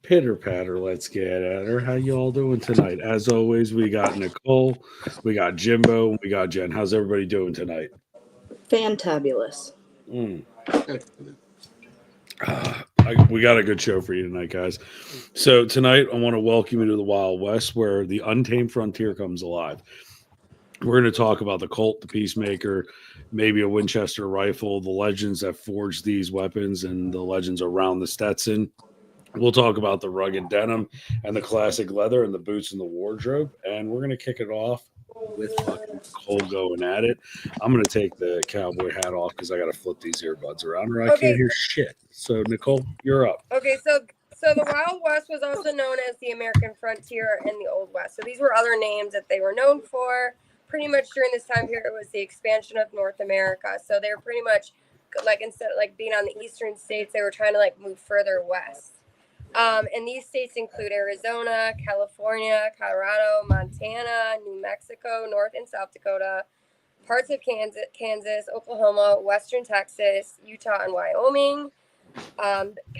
Pitter patter, let's get at her. How you all doing tonight? As always, we got Nicole, we got Jimbo, and we got Jen. How's everybody doing tonight? Fantabulous. Mm. Excellent. We got a good show for you tonight, guys. So tonight, I want to welcome you to the Wild West, where the untamed frontier comes alive. We're going to talk about the Colt, the Peacemaker, maybe a Winchester rifle, the legends that forged these weapons, and the legends around the Stetson. We'll talk about the rugged denim and the classic leather and the boots and the wardrobe. And we're going to kick it off with fucking Cole going at it. I'm going to take the cowboy hat off because I got to flip these earbuds around or I can't Okay. hear shit. So, Nicole, you're up. Okay, so the Wild West was also known as the American Frontier and the Old West. So these were other names that they were known for. Pretty much during this time period, it was the expansion of North America. So they were pretty much like, instead of like being on the eastern states, they were trying to like move further west. And these states include Arizona, California, Colorado, Montana, New Mexico, North and South Dakota, parts of Kansas, Oklahoma, Western Texas, Utah, and Wyoming.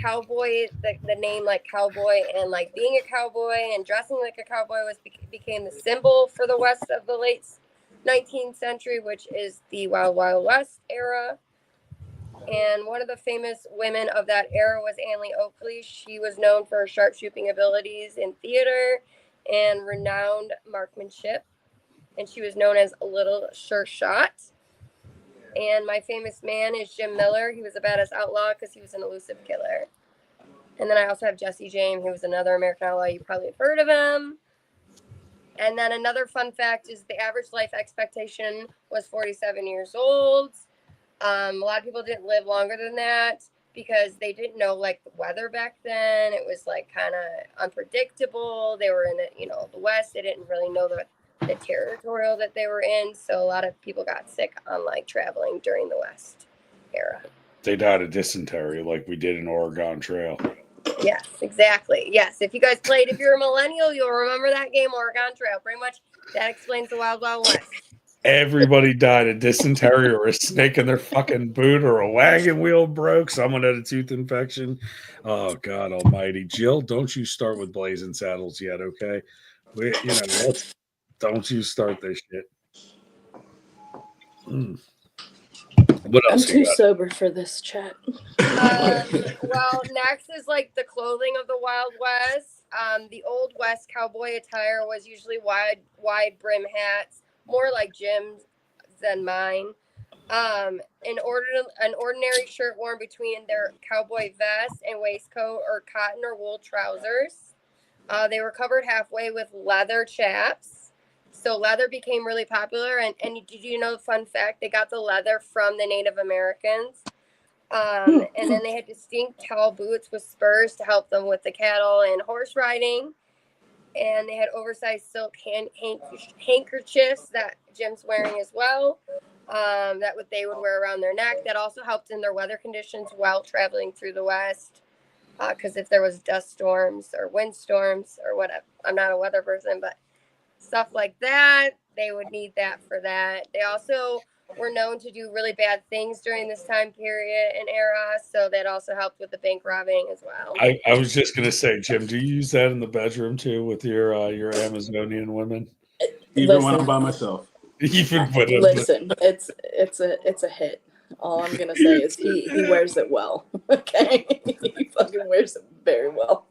Cowboy, the name like cowboy and like being a cowboy and dressing like a cowboy became the symbol for the West of the late 19th century, which is the Wild Wild West era. And one of the famous women of that era was Anne Oakley. She was known for her sharpshooting abilities in theater and renowned marksmanship. And she was known as a Little Sure Shot. And my famous man is Jim Miller. He was a badass outlaw because he was an elusive killer. And then I also have Jesse James, who was another American outlaw. You probably have heard of him. And then another fun fact is the average life expectation was 47 years old. A lot of people didn't live longer than that because they didn't know like the weather back then. It was like kind of unpredictable. They were in the West. They didn't really know the territorial that they were in. So a lot of people got sick on like traveling during the West era. They died of dysentery like we did in Oregon Trail. Yes, exactly. Yes. If you're a millennial, you'll remember that game, Oregon Trail. Pretty much that explains the Wild Wild West. Everybody died of dysentery or a snake in their fucking boot or a wagon wheel broke. Someone had a tooth infection. Oh, God almighty. Jill, don't you start with Blazing Saddles yet, okay? Don't you start this shit. What I'm else too you got? sober for this chat. Well, next is like the clothing of the Wild West. The Old West cowboy attire was usually wide brim hats, more like Jim's than mine. An ordinary shirt worn between their cowboy vest and waistcoat or cotton or wool trousers. They were covered halfway with leather chaps. So leather became really popular. And did you know the fun fact? They got the leather from the Native Americans. And then they had distinct tall boots with spurs to help them with the cattle and horse riding. And they had oversized silk handkerchiefs that Jim's wearing as well. They would wear around their neck. That also helped in their weather conditions while traveling through the West. Because if there was dust storms or wind storms or whatever, I'm not a weather person, but stuff like that, they would need that for that. They also were known to do really bad things during this time period and era, so that also helped with the bank robbing as well. I was just gonna say, Jim, do you use that in the bedroom too with your Amazonian women? Even when I'm by myself. Even when Listen, it's a hit. All I'm gonna say is he wears it well. Okay, he fucking wears it very well.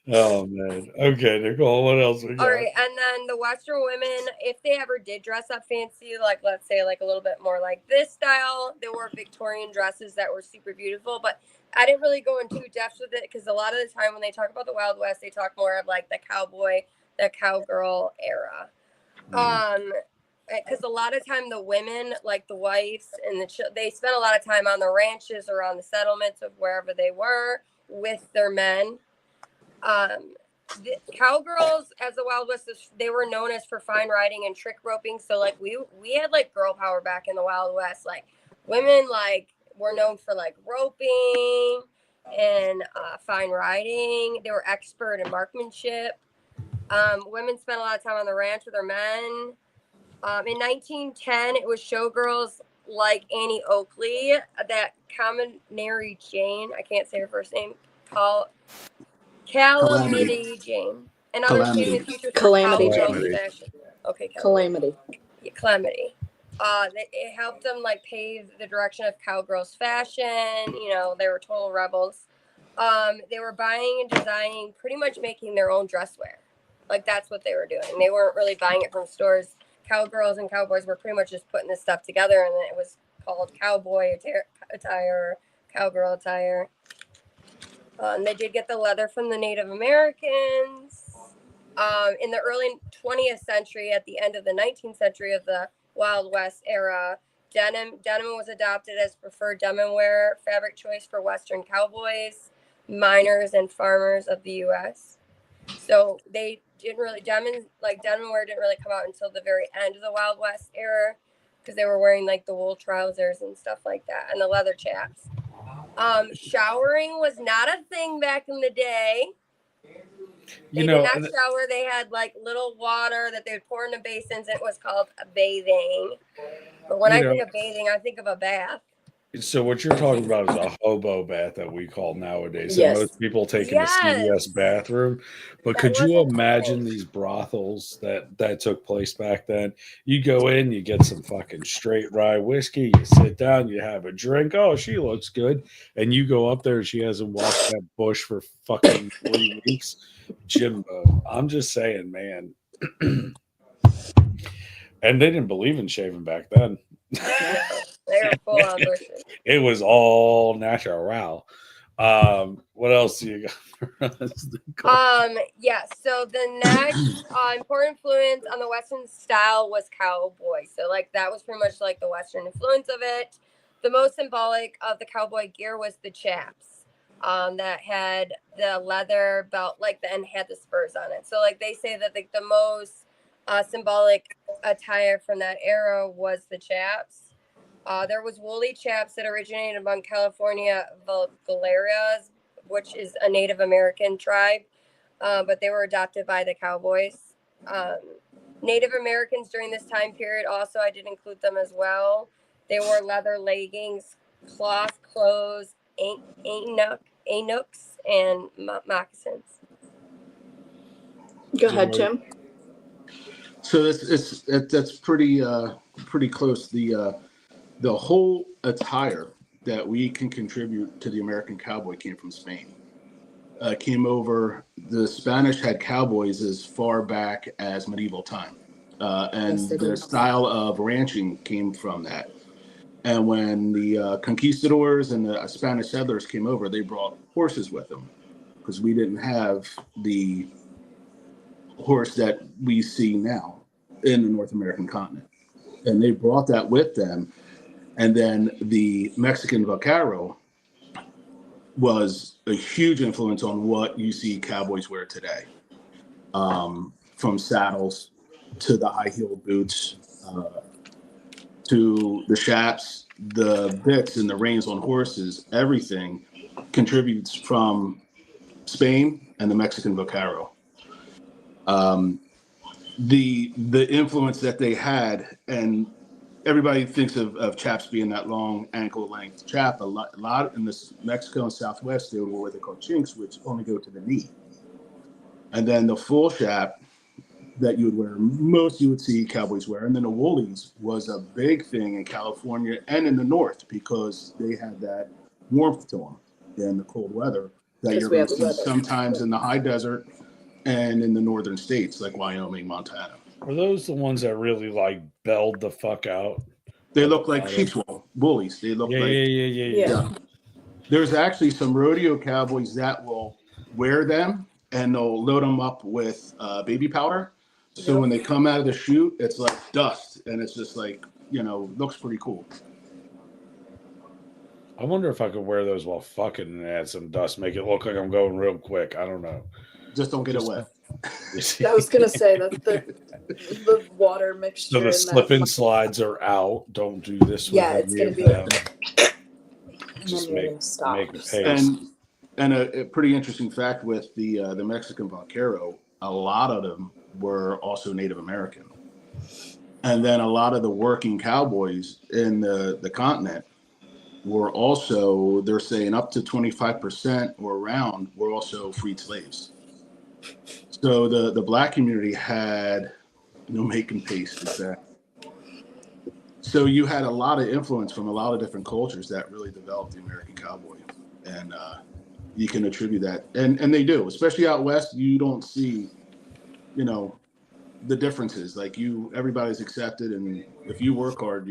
Oh man. Okay, Nicole, what else we got? All right, and then the Western women, if they ever did dress up fancy, like let's say like a little bit more like this style, they wore Victorian dresses that were super beautiful. But I didn't really go into depth with it because a lot of the time when they talk about the Wild West, they talk more of like the cowboy, the cowgirl era. Because a lot of time the women, like the wives and they spent a lot of time on the ranches or on the settlements of wherever they were with their men. The cowgirls, as the Wild West, they were known as for fine riding and trick roping. So like we had like girl power back in the Wild West. Like women like were known for like roping and fine riding. They were expert in marksmanship. Women spent a lot of time on the ranch with their men. In 1910, it was showgirls like Annie Oakley, that commonary Jane, I can't say her first name, Calamity Jane. And others came in the future for Calamity cowgirls Jane. fashion. Okay, Calamity. Calamity. It helped them like pave the direction of cowgirls fashion. You know, they were total rebels. They were buying and designing, pretty much making their own dress wear. Like that's what they were doing. They weren't really buying it from stores. Cowgirls and cowboys were pretty much just putting this stuff together, and it was called cowboy attire, cowgirl attire. They did get the leather from the Native Americans. In the early 20th century, at the end of the 19th century of the Wild West era, denim was adopted as preferred denim wear fabric choice for Western cowboys, miners, and farmers of the U.S. So they didn't really denim wear didn't really come out until the very end of the Wild West era because they were wearing like the wool trousers and stuff like that and the leather chaps. Showering was not a thing back in the day. They did not shower. They had like little water that they would pour into basins. It was called bathing. But when I think of bathing, I think of a bath. So what you're talking about is a hobo bath that we call nowadays. Yes. And most people take in a CVS bathroom. But That could you wasn't imagine cool. these brothels that took place back then? You go in, you get some fucking straight rye whiskey, you sit down, you have a drink. Oh, she looks good. And you go up there and she hasn't washed that bush for fucking 3 weeks. Jimbo. I'm just saying, man. And they didn't believe in shaving back then. They were full on bushes. It was all natural. What else do you got for us? Yes. So the next important influence on the Western style was cowboy. So like that was pretty much like the Western influence of it. The most symbolic of the cowboy gear was the chaps. That had the leather belt, and had the spurs on it. So like they say that like the most symbolic attire from that era was the chaps. There was woolly chaps that originated among California Valerias, which is a Native American tribe, but they were adopted by the cowboys. Native Americans during this time period also, I did include them as well. They wore leather leggings, cloth clothes, Anooks, and moccasins. Go ahead, Jim. So that's pretty close. The whole attire that we can contribute to the American cowboy came from Spain. Came over. The Spanish had cowboys as far back as medieval time, and Yes, they the did. style of ranching came from that. And when the conquistadors and the Spanish settlers came over, they brought horses with them because we didn't have the horse that we see now in the North American continent. And they brought that with them. And then the Mexican vaquero was a huge influence on what you see cowboys wear today, from saddles to the high-heeled boots, to the chaps, the bits and the reins on horses. Everything contributes from Spain and the Mexican vaquero. The influence that they had, and everybody thinks of chaps being that long ankle length chap. A lot in this Mexico and Southwest, they wore what they call chinks, which only go to the knee. And then the full chap that you would wear, most you would see cowboys wear. And then the woolies was a big thing in California and in the North because they had that warmth to them in the cold weather that you're going to see sometimes in the high desert and in the northern states like Wyoming, Montana. Are those the ones that really like belled the fuck out? They look like sheep's wool woolies. They look like Yeah. There's actually some rodeo cowboys that will wear them and they'll load them up with baby powder. So when they come out of the chute, it's like dust, and it's just like, looks pretty cool. I wonder if I could wear those while fucking and add some dust, make it look like I'm going real quick. I don't know. Just don't get it wet. I was gonna say that's the water mixture. So the slip and slides are out. Don't do this with it's any gonna of be them. And Just then you're make gonna stop. a paste. And a pretty interesting fact with the Mexican vaquero, a lot of them were also Native American. And then a lot of the working cowboys in the continent were also, they're saying up to 25% or around, were also freed slaves. So the black community had no making paste, exactly. So you had a lot of influence from a lot of different cultures that really developed the American cowboy, and you can attribute that, and they do, especially out west. You don't see, the differences. Like everybody's accepted, and if you work hard,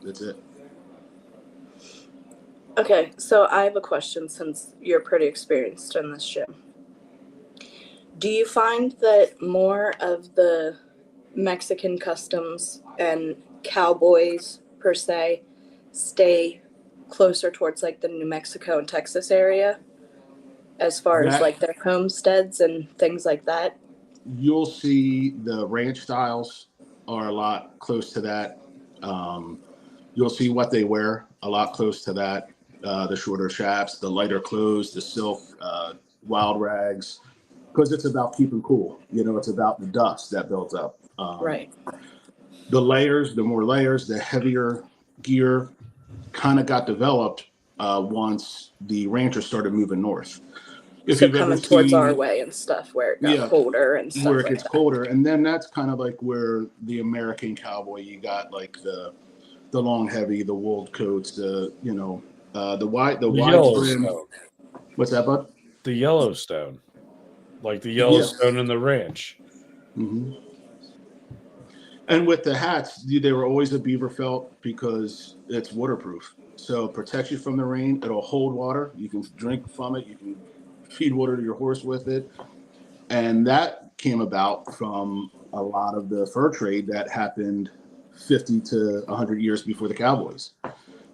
that's it. Okay, so I have a question since you're pretty experienced in this shit. Do you find that more of the Mexican customs and cowboys per se stay closer towards like the New Mexico and Texas area as far as like their homesteads and things like that? You'll see the ranch styles are a lot close to that. You'll see what they wear a lot close to that. The shorter chaps, the lighter clothes, the silk, wild rags, because it's about keeping cool. It's about the dust that builds up. Right. The more layers, the heavier gear kind of got developed once the ranchers started moving north. So coming towards our way and stuff, where it got colder and stuff. Where it gets colder, and then that's kind of like where the American cowboy, you got like the long heavy, the wool coats, the wide brim. What's that, bud? The Yellowstone, like the Yellowstone and the ranch. Mm-hmm. And with the hats, they were always a beaver felt because it's waterproof, so it protects you from the rain. It'll hold water. You can drink from it. You can feed water to your horse with it. And that came about from a lot of the fur trade that happened 50 to 100 years before the cowboys.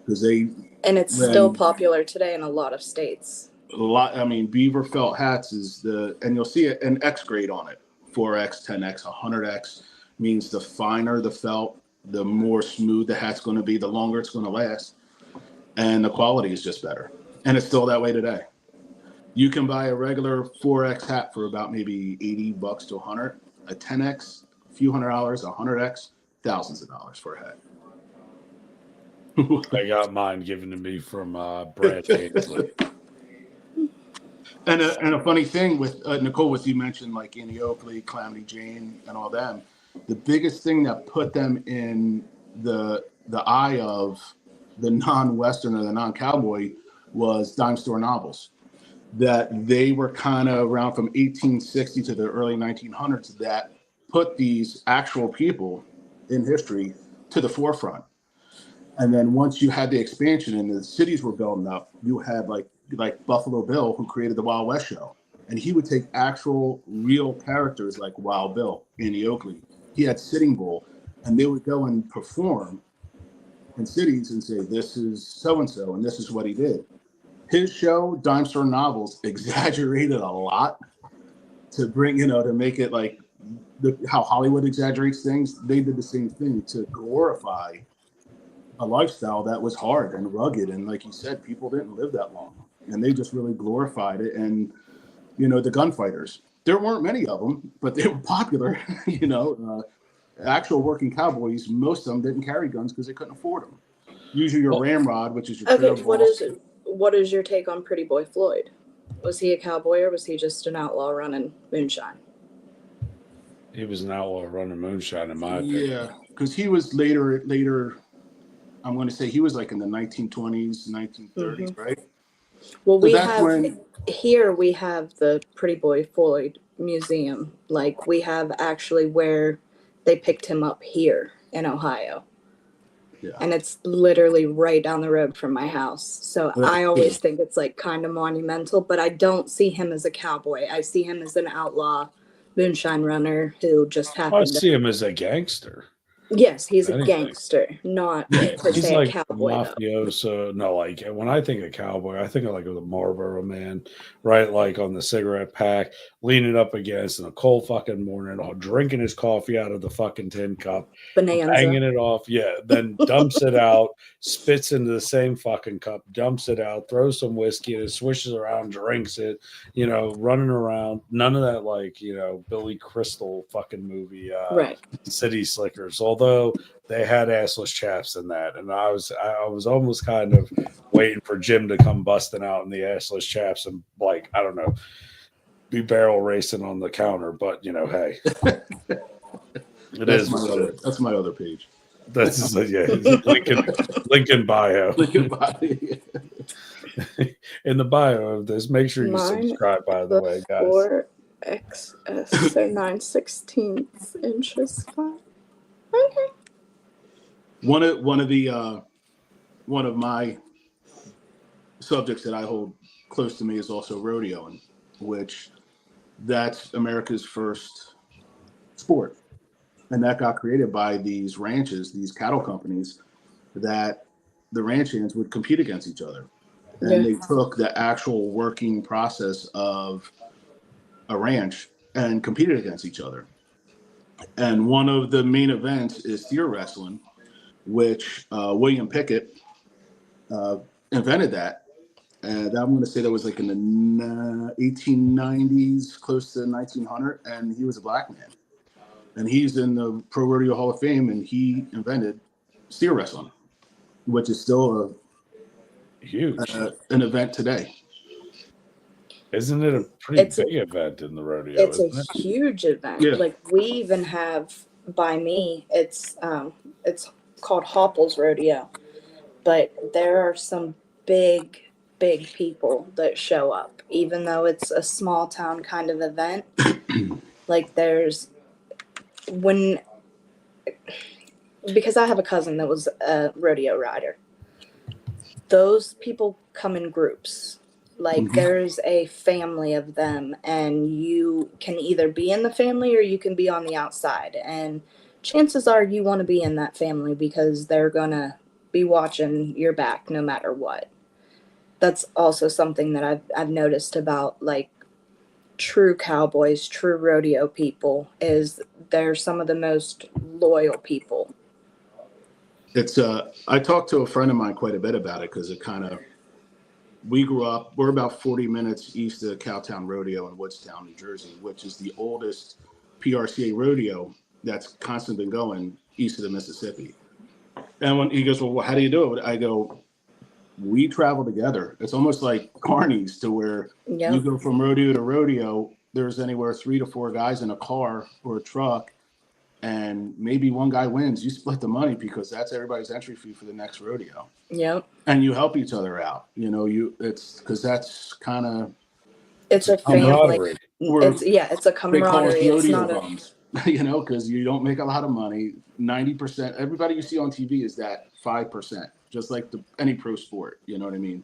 And it's still popular today in a lot of states. Beaver felt hats and you'll see it an X grade on it. 4X, 10X, 100X means the finer the felt, the more smooth the hat's going to be, the longer it's going to last. And the quality is just better. And it's still that way today. You can buy a regular 4X hat for about maybe $80 to $100. A 10X, a few $100s, a 100X, thousands of dollars for a hat. I got mine given to me from Brad Ainsley. And a funny thing with Nicole, what you mentioned, like Annie Oakley, Calamity Jane, and all them, the biggest thing that put them in the eye of the non-Western or the non-cowboy was dime store novels. That they were kind of around from 1860 to the early 1900s that put these actual people in history to the forefront. And then once you had the expansion and the cities were building up, you had like Buffalo Bill, who created the Wild West show. And he would take actual real characters like Wild Bill, Annie Oakley. He had Sitting Bull, and they would go and perform in cities and say, this is so-and-so, and this is what he did. His show, Dime Store Novels, exaggerated a lot to bring, to make it like how Hollywood exaggerates things. They did the same thing to glorify a lifestyle that was hard and rugged. And like you said, people didn't live that long. And they just really glorified it. And, the gunfighters, there weren't many of them, but they were popular. Actual working cowboys, most of them didn't carry guns because they couldn't afford them. Usually your ramrod, which is your okay, what is your take on Pretty Boy Floyd? Was he a cowboy or was he just an outlaw running moonshine? He was an outlaw running moonshine, in my opinion. Yeah, because he was later. I'm going to say he was like in the 1920s, 1930s, right? Well, we have the Pretty Boy Floyd Museum. Like, we have actually where they picked him up here in Ohio. Yeah. And it's literally right down the road from my house. So I always think it's like kind of monumental, but I don't see him as a cowboy. I see him as an outlaw moonshine runner who just happened I see him as a gangster. Yes, he's a gangster, not per he's se like a cowboy. Mafioso. Though. No, like when I think of cowboy, I think of like the Marlboro Man, right? Like on the cigarette pack, leaning up against in a cold fucking morning, drinking his coffee out of the fucking tin cup, banging it off. Yeah, then dumps it out, spits into the same fucking cup, dumps it out, throws some whiskey in it, swishes around, drinks it. Running around. None of that like Billy Crystal fucking movie, right? City Slickers. Although although they had assless chaps in that, and I was almost kind of waiting for Jim to come busting out in the assless chaps and like I don't know, be barrel racing on the counter. But hey, That's my other page. That's Lincoln bio. Lincoln bio. In the bio of this, make sure you subscribe. By the way, guys. 4XS, so 9/16 inches. Okay. One of my subjects that I hold close to me is also rodeoing, which that's America's first sport. And that got created by these ranches, these cattle companies, that the ranch hands would compete against each other. And they took the actual working process of a ranch and competed against each other. And one of the main events is steer wrestling, which William Pickett invented that. And I'm going to say that was like in the 1890s, close to 1900, and he was a black man. And he's in the Pro Rodeo Hall of Fame, and he invented steer wrestling, which is still huge an event today. Isn't it a pretty big event in the rodeo? It's a huge event. Yeah. Like we even have by me, it's called Hopple's Rodeo, but there are some big people that show up, even though it's a small town kind of event. Like because I have a cousin that was a rodeo rider. Those people come in groups. Like there's a family of them, and you can either be in the family or you can be on the outside. And chances are you want to be in that family because they're gonna be watching your back no matter what. That's also something that I've noticed about like true cowboys, true rodeo people, is they're some of the most loyal people. It's I talked to a friend of mine quite a bit about it because it kind of, we're about 40 minutes east of Cowtown Rodeo in Woodstown, New Jersey, which is the oldest PRCA rodeo that's constantly been going east of the Mississippi. And when he goes, well, how do you do it? I go, we travel together. It's almost like carnies, to where you go from rodeo to rodeo. There's anywhere 3 to 4 guys in a car or a truck, and maybe one guy wins. You split the money because that's everybody's entry fee for the next rodeo. Yep. And you help each other out. It's because that's kind of, it's a family. It's a camaraderie. They call us rodeo it's not bums, because you don't make a lot of money. 90%, everybody you see on TV is that 5%, just like any pro sport. You know what I mean?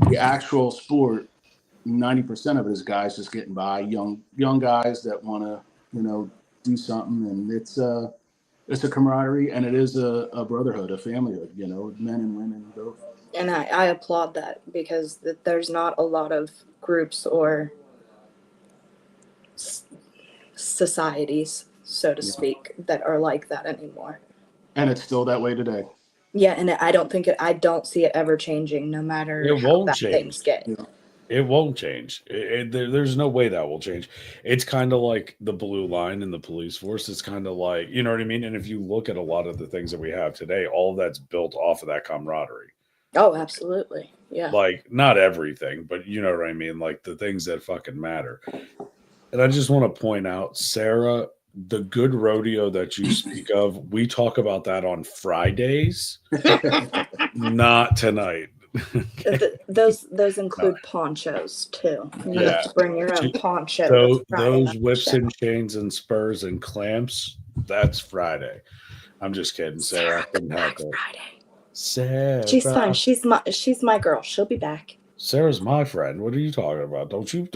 The actual sport, 90% of it is guys just getting by, young guys that want to, do something. And it's a camaraderie, and it is a brotherhood, a familyhood, men and women both. And I applaud that, because there's not a lot of groups or societies, so to speak, that are like that anymore. And it's still that way today. Yeah, and I don't see it ever changing, no matter how bad things get. Yeah. It won't change. There's no way that will change. It's kind of like the blue line in the police force. It's kind of like, you know what I mean? And if you look at a lot of the things that we have today, all of that's built off of that camaraderie. Oh, absolutely. Yeah. Like, not everything, but you know what I mean? Like the things that fucking matter. And I just want to point out, Sarah, the good rodeo that you speak of, we talk about that on Fridays, not tonight. Those include ponchos too. You have to bring your own poncho. Those whips and chains and spurs and clamps, that's Friday. I'm just kidding, Sarah. I couldn't help it. Friday. Sarah. She's fine. She's my girl. She'll be back. Sarah's my friend. What are you talking about? Don't you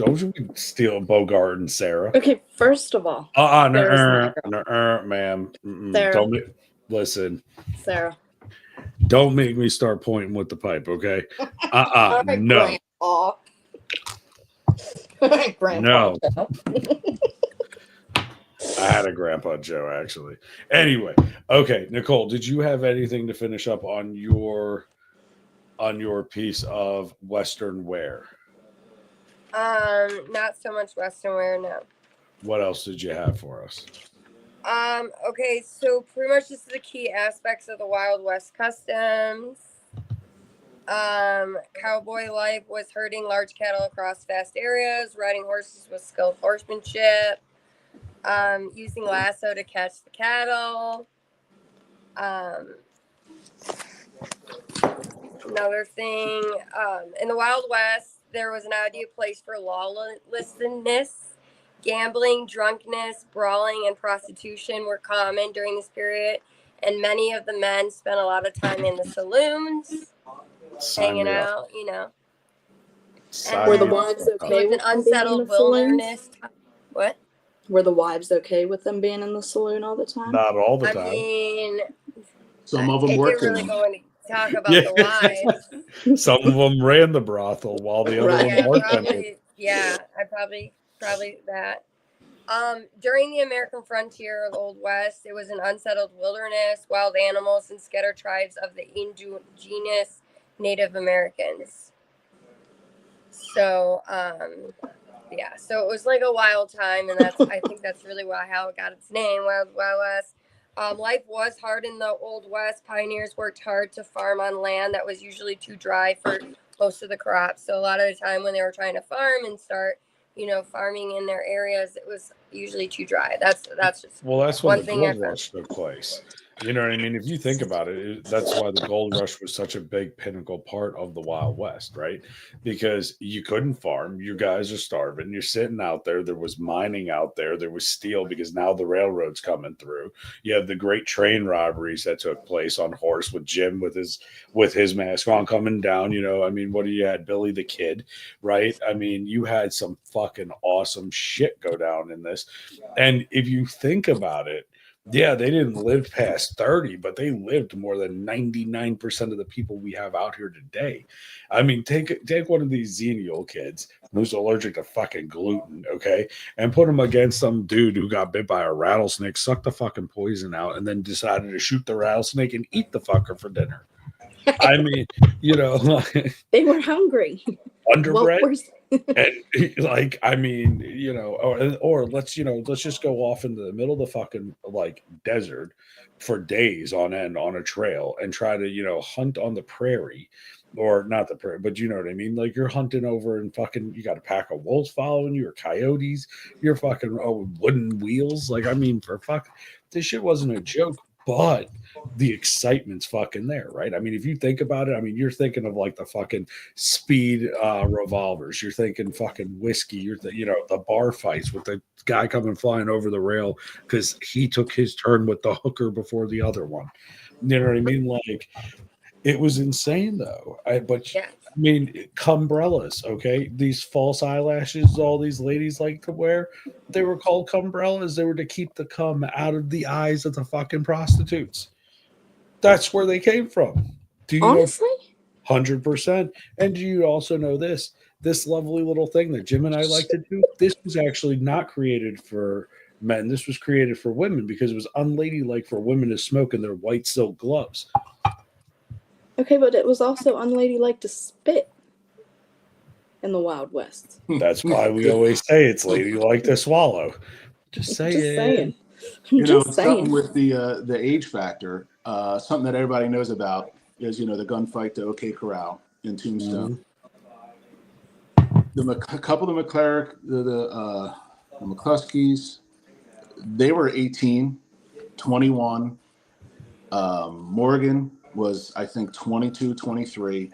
steal Bogart and Sarah? Okay, first of all, ma'am. Sarah. Listen. Sarah. Don't make me start pointing with the pipe, okay? Right, no. Grandpa. No. I had a Grandpa Joe, actually. Anyway, okay, Nicole, did you have anything to finish up on your piece of Western wear? Not so much Western wear, no. What else did you have for us? Okay, so pretty much this is the key aspects of the Wild West customs. Cowboy life was herding large cattle across vast areas, riding horses with skilled horsemanship, using lasso to catch the cattle. Another thing, in the Wild West, there was an ideal place for lawlessness. Gambling, drunkenness, brawling, and prostitution were common during this period, and many of the men spent a lot of time in the saloons, hanging out, you know. Were the then wives It okay was with an them being in unsettled the saloons? wilderness. What? Were the wives okay with them being in the saloon all the time? Not all the I time. mean, Some of them if worked you're in really them. going to talk about Yeah. the wives, Some of them ran the brothel while the other Right. one yeah, bartended. I probably that. During the American frontier of the Old West, it was an unsettled wilderness, wild animals, and scattered tribes of the indigenous Native Americans. So, yeah, so it was like a wild time, and I think that's really how it got its name, Wild West. Life was hard in the Old West. Pioneers worked hard to farm on land that was usually too dry for most of the crops. So a lot of the time when they were trying to farm and start, farming in their areas, it was usually too dry. That's just Well, that's when one the thing I gold found. rush took place. You know what I mean? If you think about it, that's why the gold rush was such a big pinnacle part of the Wild West, right? Because you couldn't farm. You guys are starving. You're sitting out there. There was mining out there. There was steel because now the railroad's coming through. You have the great train robberies that took place on horse with Jim with his mask on coming down. I mean, what do you had? Billy the Kid, right? I mean, you had some fucking awesome shit go down in this. And if you think about it, yeah, they didn't live past 30, but they lived more than 99% of the people we have out here today. I mean, take one of these Xenial kids who's allergic to fucking gluten, okay, and put him against some dude who got bit by a rattlesnake, sucked the fucking poison out, and then decided to shoot the rattlesnake and eat the fucker for dinner. I mean, They were hungry. underbred. Well, And I mean, or let's just go off into the middle of the fucking desert for days on end on a trail and try to hunt on the prairie, or not the prairie, but you know what I mean. Like, you're hunting over and fucking, you got a pack of wolves following you or coyotes. You're fucking wooden wheels. Like, I mean, this shit wasn't a joke. But the excitement's fucking there, right? I mean, if you think about it, I mean, you're thinking of the fucking speed revolvers. You're thinking fucking whiskey. You're the bar fights with the guy coming flying over the rail because he took his turn with the hooker before the other one. You know what I mean? Like, it was insane though. I mean, cumbrellas, okay? These false eyelashes all these ladies like to wear, they were called cumbrellas. They were to keep the cum out of the eyes of the fucking prostitutes. That's where they came from. Do you honestly? know? 100%. And do you also know this lovely little thing that Jim and I like to do? This was actually not created for men. This was created for women because it was unladylike for women to smoke in their white silk gloves. Okay, but it was also unladylike to spit in the Wild West. That's why we always say it's ladylike to swallow. Just saying. Something with the age factor. Something that everybody knows about is the gunfight to OK Corral in Tombstone. Mm-hmm. A couple of the McClurg, the McCluskeys, they were 18, 21. Morgan was, I think, 22, 23.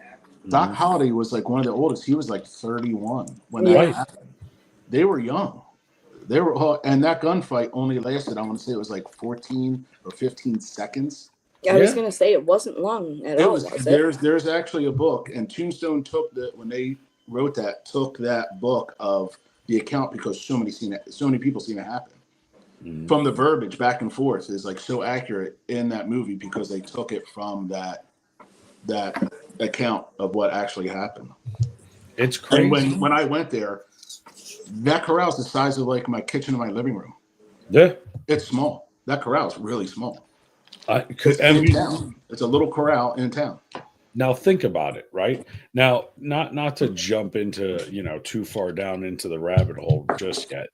Doc Holliday was one of the oldest. He was 31 when that happened. They were young. They were all, and that gunfight only lasted, I want to say it was 14 or 15 seconds. I was going to say it wasn't long at all. There's actually a book, and Tombstone when they wrote took that book of the account because so many people seen it happen. From the verbiage back and forth is so accurate in that movie because they took it from that account of what actually happened. It's crazy. And when I went there, that corral is the size of my kitchen and my living room. Yeah, it's small. That corral is really small. It's town. It's a little corral in town. Now think about it, right? Now, not to jump into too far down into the rabbit hole just yet.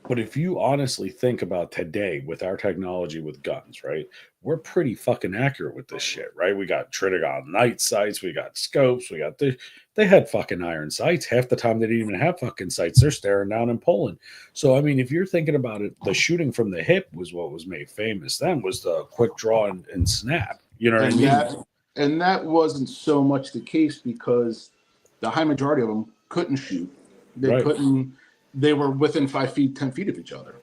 But if you honestly think about today with our technology with guns, right? We're pretty fucking accurate with this shit, right? We got Tritigon night sights, we got scopes, we got this. They had fucking iron sights. Half the time they didn't even have fucking sights. They're staring down and pulling. So I mean, if you're thinking about it, the shooting from the hip was what was made famous. Then was the quick draw and snap. You know what I mean? And that wasn't so much the case because the high majority of them couldn't shoot. They couldn't. They were within 5 feet, 10 feet of each other.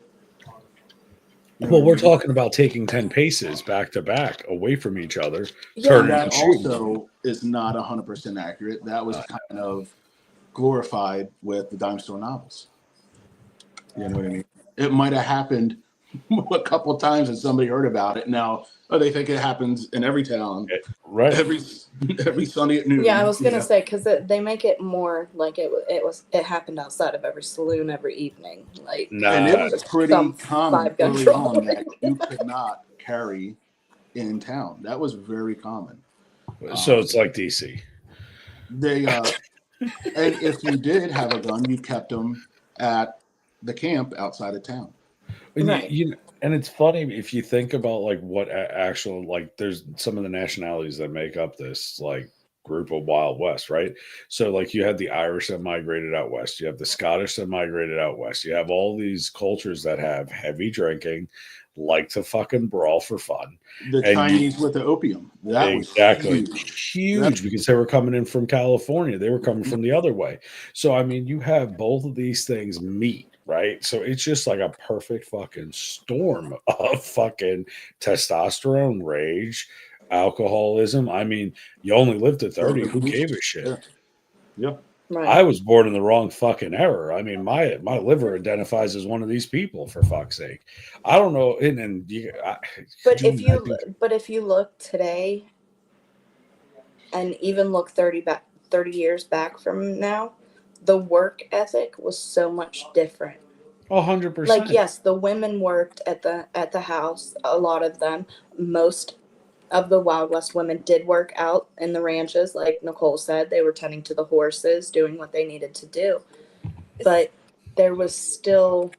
Well, we're talking about taking 10 paces back to back away from each other. That also is not 100% accurate. That was kind of glorified with the dime store novels. You know what I mean? It might have happened a couple of times and somebody heard about it. Now, they think it happens in every town, right? Every Sunday at noon. Yeah, I was gonna say because they make it more like it happened outside of every saloon every evening. Like, and it was pretty common early on that you could not carry in town. That was very common. So it's like DC. They and if you did have a gun, you kept them at the camp outside of town. Right. And it's funny if you think about like what actual, like there's some of the nationalities that make up this like group of Wild West, right? So like you had the Irish that migrated out west, you have the Scottish that migrated out west, you have all these cultures that have heavy drinking, like to fucking brawl for fun. The Chinese with the opium. That was huge because they were coming in from California. They were coming from the other way. So I mean, you have both of these things meet. Right. So it's just like a perfect fucking storm of fucking testosterone, rage, alcoholism. I mean, you only lived to 30. Who gave a shit? Yeah. Right. I was born in the wrong fucking era. I mean, my liver identifies as one of these people, for fuck's sake. I don't know. But if you look today and even look 30 years back from now, the work ethic was so much different. 100%. Like, yes, the women worked at the house. A lot of them, most of the Wild West women did work out in the ranches. Like Nicole said, they were tending to the horses, doing what they needed to do. But there was still,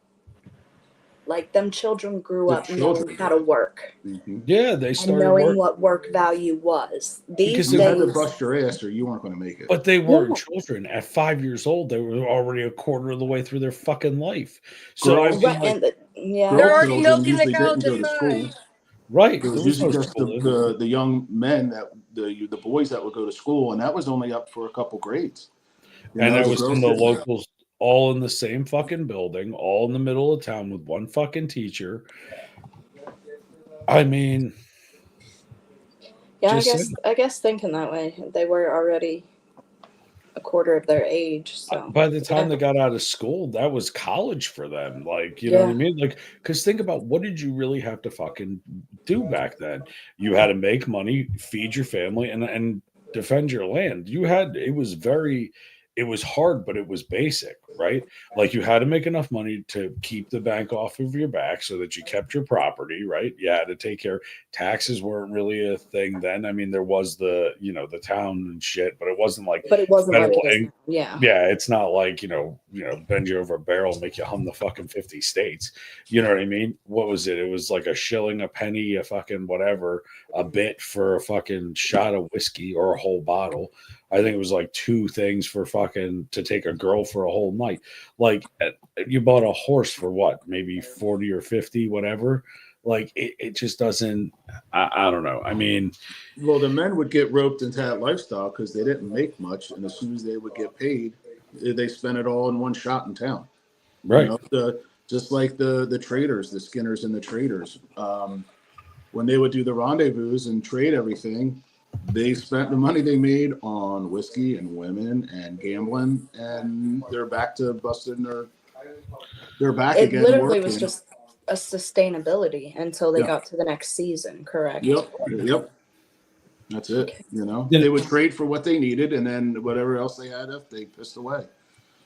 like, them children grew up knowing how to work. Mm-hmm. Yeah, they started knowing what work value was. Because you had to bust your ass or you weren't going to make it. But they weren't children. At 5 years old, they were already a quarter of the way through their fucking life. So they're already milking the cow to school. Right. It was usually just the young men the boys that would go to school, and that was only up for a couple grades. And that was from the locals, all in the same fucking building, all in the middle of town with one fucking teacher. I mean, yeah, I guess thinking that way, they were already a quarter of their age. So by the time they got out of school, that was college for them. Like, you know what I mean? Like, because think about what did you really have to fucking do back then? You had to make money, feed your family, and defend your land. It was hard, but it was basic, right? Like you had to make enough money to keep the bank off of your back so that you kept your property, right? You had to take care. Taxes weren't really a thing then. I mean, there was the town and shit, but it wasn't like. But it wasn't like it is, yeah. Yeah, it's not like bend you over a barrel and make you hum the fucking 50 states. You know what I mean? What was it? It was like a shilling, a penny, a fucking whatever, a bit for a fucking shot of whiskey or a whole bottle. I think it was like 2 things for fucking to take a girl for a whole night. Like you bought a horse for what? Maybe 40 or 50, whatever. Like it just doesn't, I don't know. I mean, well, the men would get roped into that lifestyle because they didn't make much. And as soon as they would get paid, they spent it all in one shot in town. Right. Just like the traders, the skinners and the traders. When they would do the rendezvous and trade everything, they spent the money they made on whiskey and women and gambling, and they're back to busting they're back again. It literally was just a sustainability until they got to the next season, correct? Yep. That's it. They would trade for what they needed, and then whatever else they had up, they pissed away.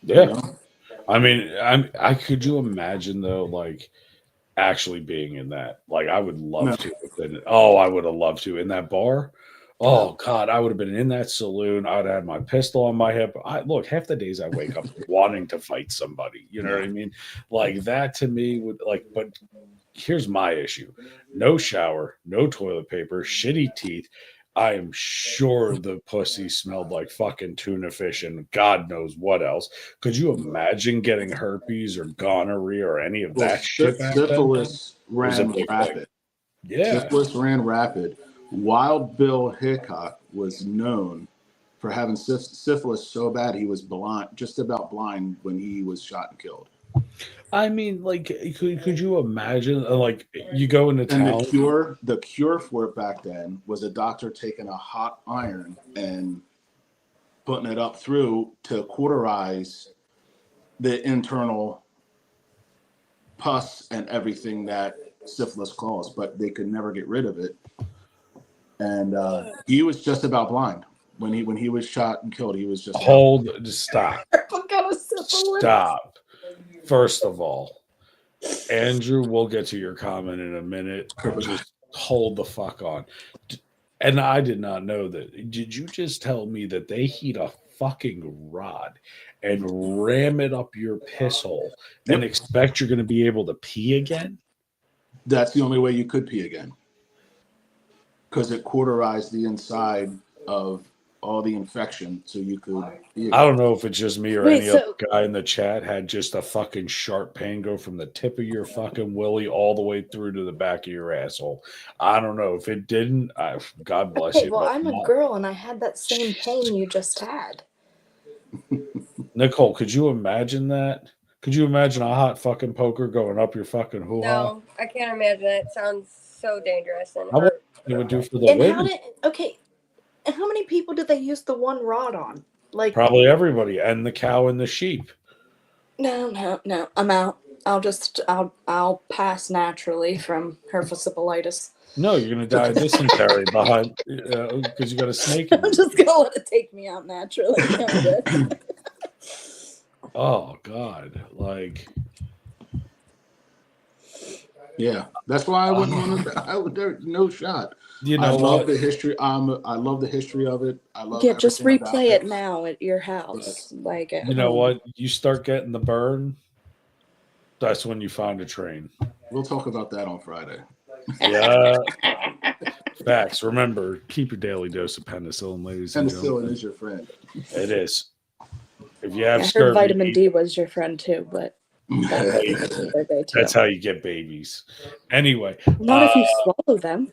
Yeah. I mean, I could you imagine though, like actually being in that? Like, I would love to. I would have loved to in that bar. Oh God, I would have been in that saloon. I'd had my pistol on my hip. Look, half the days I wake up wanting to fight somebody. You know what I mean? Like that to me would like. But here's my issue: no shower, no toilet paper, shitty teeth. I am sure the pussy smelled like fucking tuna fish and God knows what else. Could you imagine getting herpes or gonorrhea or any of Well, that shit back then? syphilis It was a ran big rapid. thing. Yeah. Syphilis ran rapid. Wild Bill Hickok was known for having syphilis so bad he was blind, just about blind, when he was shot and killed. I mean, like, could you imagine? Like, you go into And town. the cure for it back then was a doctor taking a hot iron and putting it up through to cauterize the internal pus and everything that syphilis caused, but they could never get rid of it. And he was just about blind when he was shot and killed. He was just Stop. What kind of syphilis? Stop. First of all, Andrew, we'll get to your comment in a minute. Just hold the fuck on. And I did not know that. Did you just tell me that they heat a fucking rod and ram it up your piss hole and expect you're going to be able to pee again? That's the only way you could pee again, because it cauterized the inside of all the infection, so you could pee again. I don't know if it's just me or any other guy in the chat had just a fucking sharp pain go from the tip of your fucking willy all the way through to the back of your asshole. I don't know. If it didn't, God bless you. Well, I'm a girl and I had that same pain you just had. Nicole, could you imagine that? Could you imagine a hot fucking poker going up your fucking hoo-ha? No, I can't imagine it. It sounds so dangerous and How hurt. it would do for the women? And how many people did they use the one rod on? Like probably everybody, and the cow and the sheep. No. I'm out. I'll pass naturally from herpesipolitis. No, you're gonna die of dysentery behind because you got a snake. I'm just gonna let it take me out naturally. Oh God, like. Yeah, that's why I wouldn't want to. There, no shot. You know, I love the history. I love the history of it. I love. Yeah, just replay it now at your house. But, like at you know home. what? You start getting the burn. That's when you find a train. We'll talk about that on Friday. Yeah. Facts. Remember, keep your daily dose of penicillin, ladies and gentlemen. Penicillin is your friend. It is. If you have scurvy, vitamin D was your friend too, but. That's how you get babies. Anyway, not if you swallow them.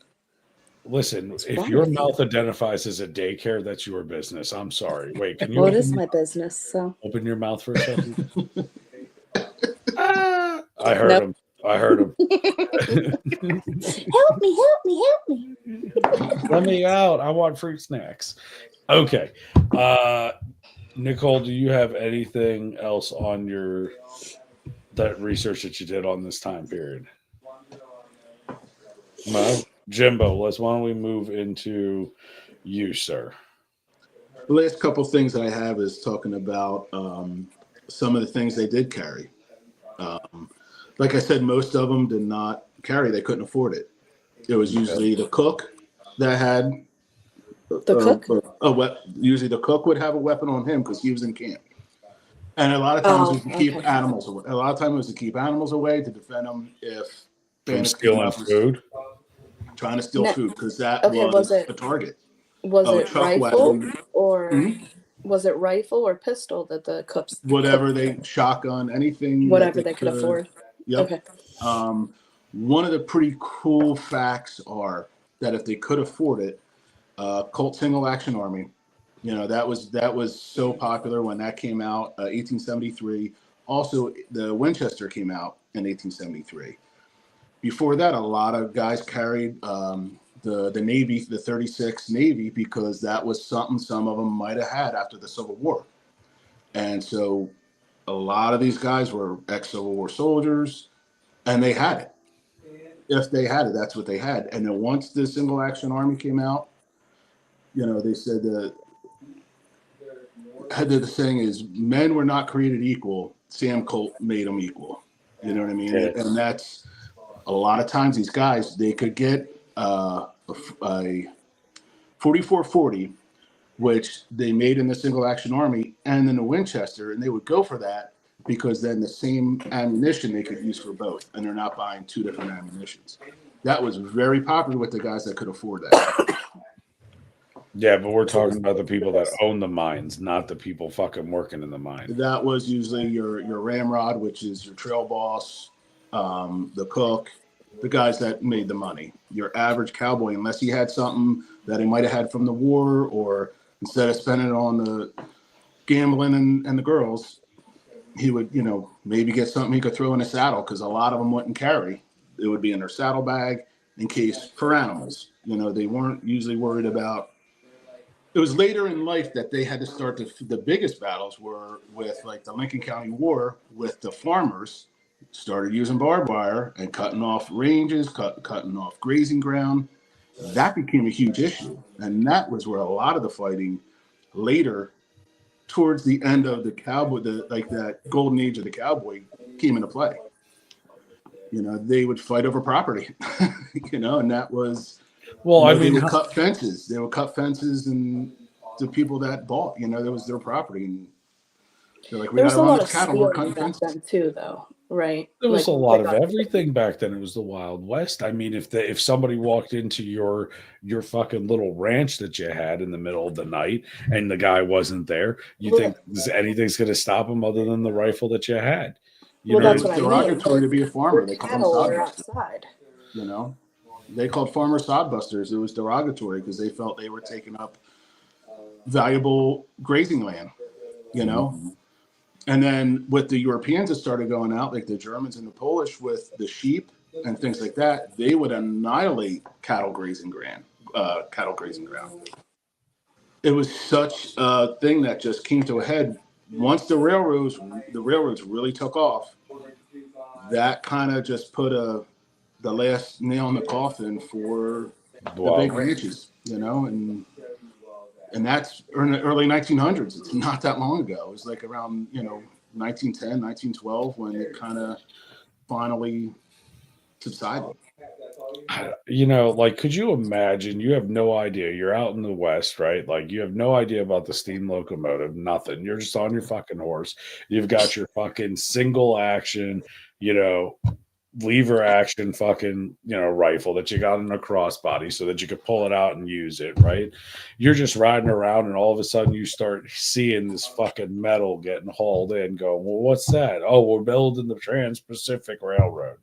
Listen, if your mouth identifies as a daycare, that's your business. I'm sorry. Wait, can you? Well, it is my business. So open your mouth for a second. I heard him. Help me! Let me out! I want fruit snacks. Okay, Nicole, do you have anything else on that research that you did on this time period? No, Jimbo. Why don't we move into you, sir? The last couple of things I have is talking about some of the things they did carry. Like I said, most of them did not carry. They couldn't afford it. It was usually the cook that had usually the cook would have a weapon on him because he was in camp. And a lot of times it was to keep animals away. A lot of times it was to keep animals away to defend them if from stealing food, trying to steal food, because that was a target. Was it rifle or was it rifle or pistol that the cooks? Whatever they shotgun, anything. Whatever they could afford. Yep. Okay. One of the pretty cool facts are that if they could afford it, Colt Single Action Army. You know, that was so popular when that came out, 1873. Also, the Winchester came out in 1873. Before that, a lot of guys carried the Navy, the 36 Navy, because that was something some of them might have had after the Civil War. And so a lot of these guys were ex-Civil War soldiers, and they had it. If they had it, that's what they had. And then once the Single Action Army came out, you know, they said that the saying is, men were not created equal. Sam Colt made them equal. You know what I mean? Yeah. And that's a lot of times these guys, they could get for 4440, which they made in the single action army, and then the Winchester, and they would go for that because then the same ammunition they could use for both, and they're not buying two different ammunitions. That was very popular with the guys that could afford that. Yeah, but we're talking about the people that own the mines, not the people fucking working in the mine. That was usually your ramrod, which is your trail boss, the cook, the guys that made the money. Your average cowboy, unless he had something that he might have had from the war, or instead of spending it on the gambling and the girls, he would, maybe get something he could throw in a saddle, because a lot of them wouldn't carry. It would be in their saddlebag in case for animals. They weren't usually worried about. It was later in life that they had to start the biggest battles were with like the Lincoln County War with the farmers started using barbed wire and cutting off ranges, cutting off grazing ground. That became a huge issue. And that was where a lot of the fighting later towards the end of the cowboy, that golden age of the cowboy came into play. They would fight over property, and that was, they would cut fences. They would cut fences, and the people that bought, that was their property. And they're like, we got to run this cattle. We're cutting fences. Then too, though, right? There was a lot of everything back then. It was the Wild West. I mean, if somebody walked into your fucking little ranch that you had in the middle of the night and the guy wasn't there, you think anything's going to stop him other than the rifle that you had? That's what I mean. It's derogatory to be a farmer. They call them outside. They called farmers sodbusters. It was derogatory because they felt they were taking up valuable grazing land, Mm-hmm. And then with the Europeans that started going out, like the Germans and the Polish with the sheep and things like that, they would annihilate cattle grazing ground. It was such a thing that just came to a head once the railroads really took off. That kind of just put the last nail in the coffin for the big ranches, and that's in the early 1900s. It's not that long ago. It was like around 1910, 1912 when it kind of finally subsided. Could you imagine? You have no idea. You're out in the West, right? Like, you have no idea about the steam locomotive, nothing. You're just on your fucking horse. You've got your fucking single action, lever action fucking, rifle that you got in a crossbody so that you could pull it out and use it, right? You're just riding around and all of a sudden you start seeing this fucking metal getting hauled in going, well, what's that? Oh, we're building the Trans-Pacific Railroad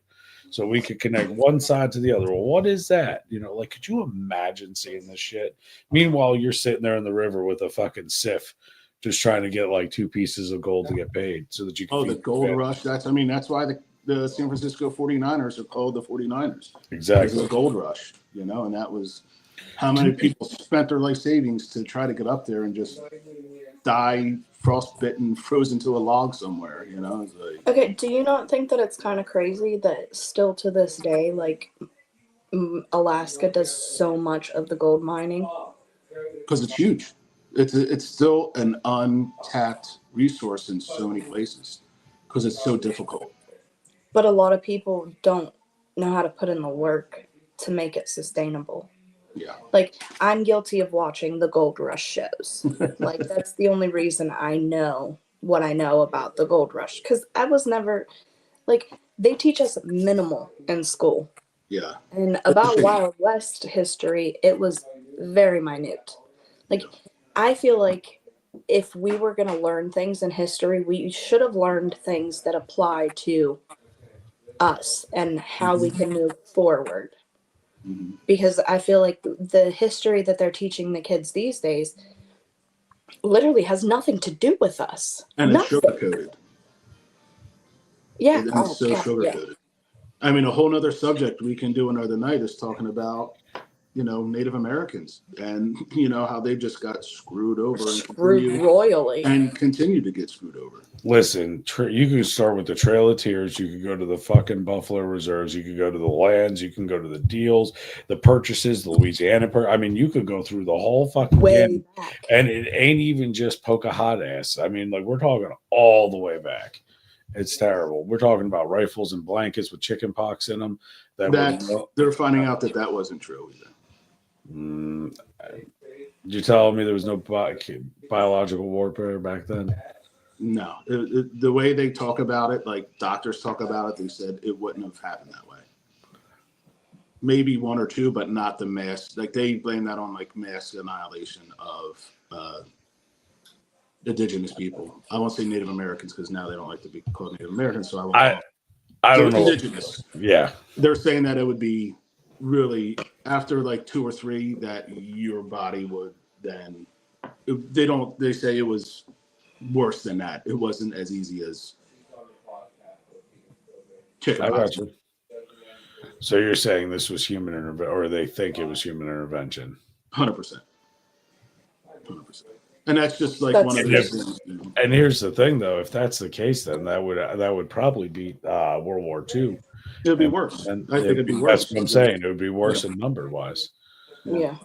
so we could connect one side to the other. Well, what is that? Could you imagine seeing this shit? Meanwhile, you're sitting there in the river with a fucking sieve just trying to get like 2 pieces of gold to get paid so that you can. Oh, the gold rush. That's why the San Francisco 49ers are called the 49ers. Exactly. It was a gold rush, and that was how many people spent their life savings to try to get up there and just die frostbitten, frozen to a log somewhere, It's like, okay, do you not think that it's kind of crazy that still to this day, like, Alaska does so much of the gold mining? Because it's huge. It's still an untapped resource in so many places because it's so difficult. But a lot of people don't know how to put in the work to make it sustainable. Yeah. Like, I'm guilty of watching the Gold Rush shows. Like, that's the only reason I know what I know about the Gold Rush. Because I was never, they teach us minimal in school. Yeah. And about Wild West history, it was very minute. Like, I feel like if we were going to learn things in history, we should have learned things that apply to us and how we can move forward. Mm-hmm. Because I feel like the history that they're teaching the kids these days literally has nothing to do with us. And nothing. It's sugar-coated. Yeah. It's so sugar-coated. Yeah. I mean, a whole nother subject we can do another night is talking about, Native Americans and, how they just got screwed over. Royally. And continue to get screwed over. Listen, you can start with the Trail of Tears. You could go to the fucking Buffalo Reserves. You could go to the lands. You can go to the deals, the purchases, the Louisiana. You could go through the whole fucking game. And it ain't even just Pocahontas. I mean, we're talking all the way back. It's terrible. We're talking about rifles and blankets with chicken pox in them. They're finding out that wasn't true either. You telling me there was no biological warfare back then? No, the way they talk about it, like doctors talk about it, they said it wouldn't have happened that way. Maybe one or two, but not the mass. Like they blame that on like mass annihilation of indigenous people. I won't say Native Americans because now they don't like to be called Native Americans. So I don't know. Indigenous. Yeah, they're saying that it would be really after like 2 or 3 that your body would then. They say it was worse than that. It wasn't as easy as chicken I got pox. you. So you're saying this was human intervention, or they think it was human intervention? 100%. And that's just like That's one of those things. And here's the thing, though: if that's the case, then that would probably beat World War II. It would be worse. And I think it'd be worse. That's what I'm saying. It would be worse in number wise. Yeah.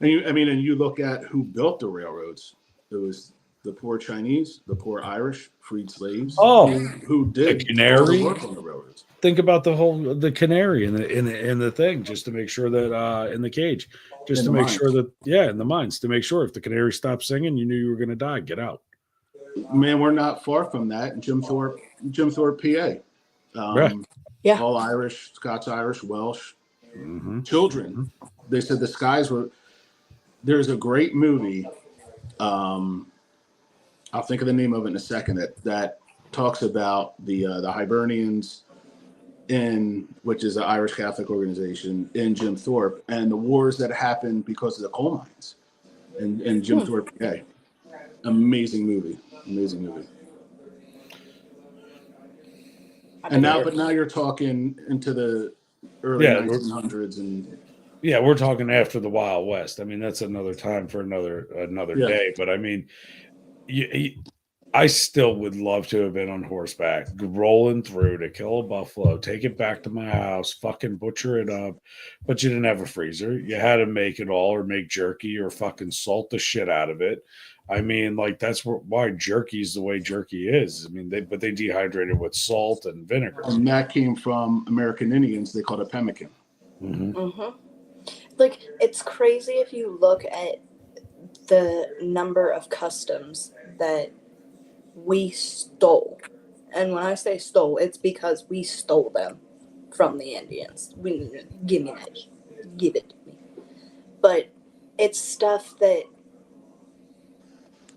And you look at who built the railroads. It was the poor Chinese, the poor Irish, freed slaves. Oh, who did the canary? all the work on the railroads. Think about the canary in the thing, just to make sure that in the cage, just to make sure that in the mines, to make sure if the canary stopped singing, you knew you were going to die. Get out. Man, we're not far from that. Jim Thorpe, PA. Right. Yeah. All Irish, Scots-Irish, Welsh, children. Mm-hmm. They said the skies were. There's a great movie. I'll think of the name of it in a second. That talks about the Hibernians which is an Irish Catholic organization in Jim Thorpe, and the wars that happened because of the coal mines in Jim Thorpe, PA. Amazing movie. And now you're talking into the early 1900s and. Yeah, we're talking after the Wild West. I mean, that's another time for another day. But I mean, I still would love to have been on horseback, rolling through to kill a buffalo, take it back to my house, fucking butcher it up. But you didn't have a freezer. You had to make it all, or make jerky, or fucking salt the shit out of it. I mean, like that's why jerky is the way jerky is. I mean, they dehydrated with salt and vinegar. And that came from American Indians. They called it pemmican. Like, it's crazy if you look at the number of customs that we stole. And when I say stole, it's because we stole them from the Indians. Give me that. Give it to me. But it's stuff that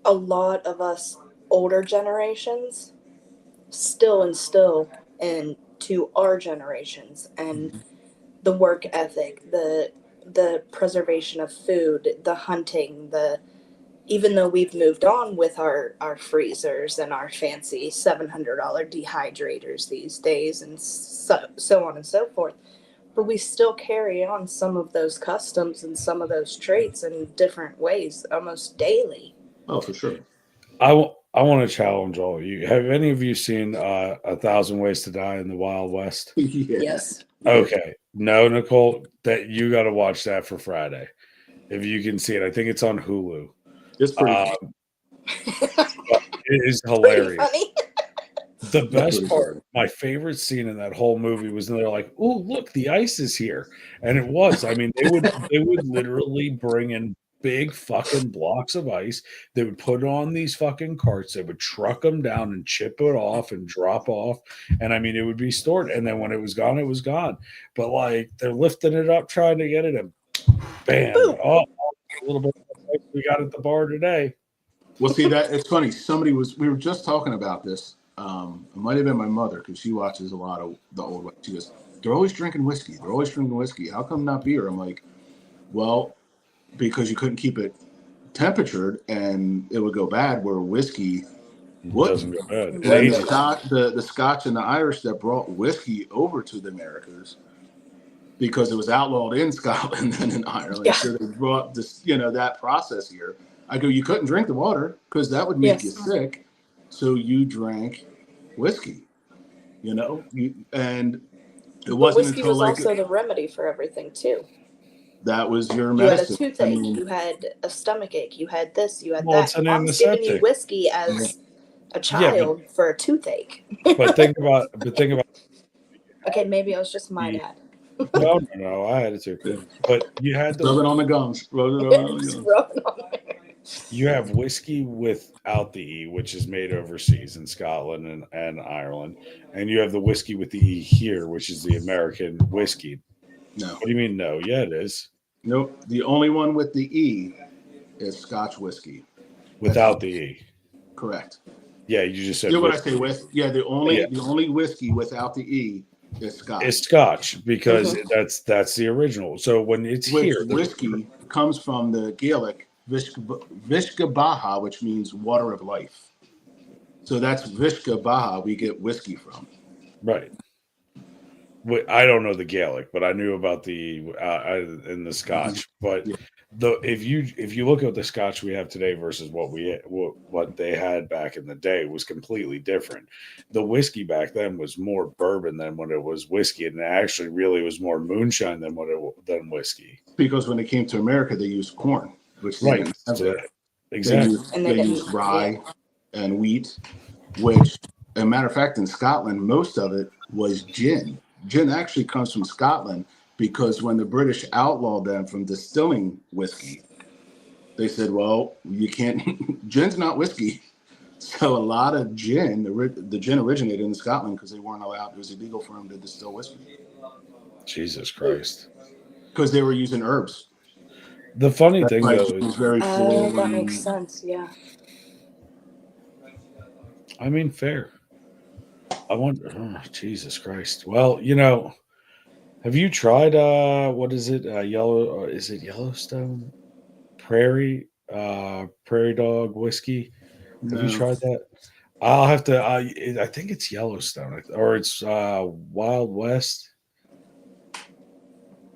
a lot of us older generations still instill into our generations. And the work ethic, the preservation of food, the hunting, even though we've moved on with our freezers and our fancy $700 dehydrators these days and so on and so forth, but we still carry on some of those customs and some of those traits in different ways almost daily. Oh, for sure. I want to challenge all of you. Have any of you seen 1,000 Ways to Die in the Wild West? Yes. Okay. No, Nicole, that you got to watch that for Friday. If you can see it. I think it's on Hulu. It's pretty it is hilarious. Funny. The best part, my favorite scene in that whole movie was they're like, "Oh, look, the ice is here." And it was. I mean, they would literally bring in big fucking blocks of ice. They would put it on these fucking carts. They would truck them down and chip it off and drop off. And I mean, it would be stored. And then when it was gone, it was gone. But like they're lifting it up, trying to get it, and bam! Oh, a little bit like we got at the bar today. Well, see that it's funny. We were just talking about this. It might have been my mother because she watches a lot of the old West. She goes, "They're always drinking whiskey. They're always drinking whiskey. How come not beer?" I'm like, well, because you couldn't keep it temperatured and it would go bad. Where whiskey doesn't go bad. And the Scotch and the Irish that brought whiskey over to the Americas because it was outlawed in Scotland and in Ireland. Yeah. So they brought this, that process here. I go, you couldn't drink the water because that would make you sick. So you drank whiskey, and it wasn't whiskey until was also the remedy for everything too. That was your You medicine. had a toothache, you had a stomach ache, you had this, you had that. Mom's giving you whiskey as a child for a toothache. But think about. Okay, maybe it was just my dad. No, I had it too. Yeah. But you had Rub it the on the gums. Rub it on the Just gums. rub it on there. you have whiskey without the E, which is made overseas in Scotland and Ireland, and you have the whiskey with the E here, which is the American whiskey. No. What do you mean? No, yeah, it is Nope. The only one with the E is Scotch whiskey. without the E. Correct. Yeah, you just said You know what I whiskey. say with? Yeah, the only whiskey without the E is Scotch. It's Scotch because that's the original. So when it's Which here, whiskey comes from the Gaelic Vishka Baha, which means water of life. So that's Vishka Baha we get whiskey from. right? I don't know the Gaelic, but I knew about the in the Scotch. But Yeah. if you look at the Scotch we have today versus what they had back in the day was completely different. The whiskey back then was more bourbon than when it was whiskey, and it actually really was more moonshine than than whiskey. Because when they came to America, they used corn, which they Right. didn't have So there. exactly. They used rye and wheat, which, as a matter of fact, in Scotland, most of it was gin. Gin actually comes from Scotland because when the British outlawed them from distilling whiskey, they said, well, you can't, gin's not whiskey. So a lot of gin, the gin originated in Scotland because they weren't allowed, it was illegal for them to distill whiskey. Jesus Christ. Because they were using herbs. The funny That's thing why though it was is, very full. That makes sense. Yeah. I mean, fair. I wonder. Oh, Jesus Christ. Well, have you tried what is it? Is it Yellowstone Prairie Dog whiskey? Have you No. tried that? I'll have to. I think it's Yellowstone or it's Wild West.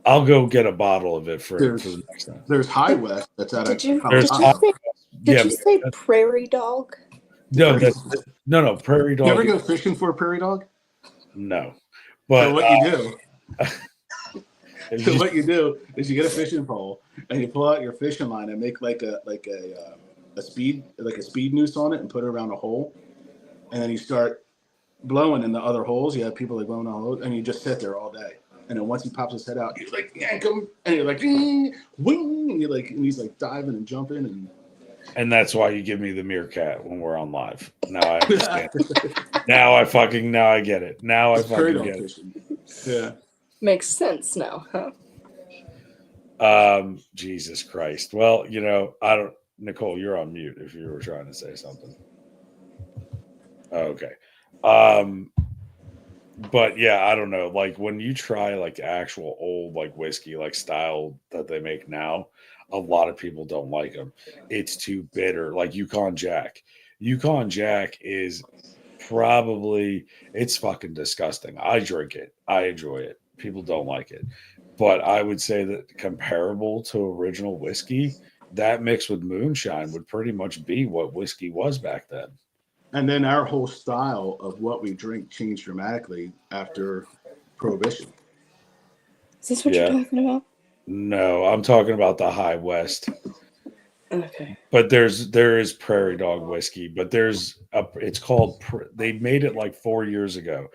I'll go get a bottle of it for the next time. There's High West that's out of Did you Colorado. say prairie dog? No, no Prairie Dog. You ever go fishing for a prairie dog? No, but So what you do? you What you do is you get a fishing pole and you pull out your fishing line and make like a speed noose on it and put it around a hole, and then you start blowing in the other holes. You have people like blowing on holes, and you just sit there all day. And then once he pops his head out, you like yank him, and you're like wing, and he's like diving and jumping and that's why you give me the meerkat when we're on live. Now I understand. now I get it. Now I fucking get it. Yeah. Makes sense now, huh? Jesus Christ. Well, I don't. Nicole, you're on mute if you were trying to say something. Okay. But yeah, I don't know. Like when you try like actual old like whiskey like style that they make now, a lot of people don't like them. It's too bitter. Like Yukon Jack. Yukon Jack is it's fucking disgusting. I drink it. I enjoy it. People don't like it. But I would say that comparable to original whiskey, that mixed with moonshine would pretty much be what whiskey was back then. And then our whole style of what we drink changed dramatically after Prohibition. Is this what you're talking about? No, I'm talking about the High West. Okay. But there is Prairie Dog whiskey, but it's called, they made it like 4 years ago.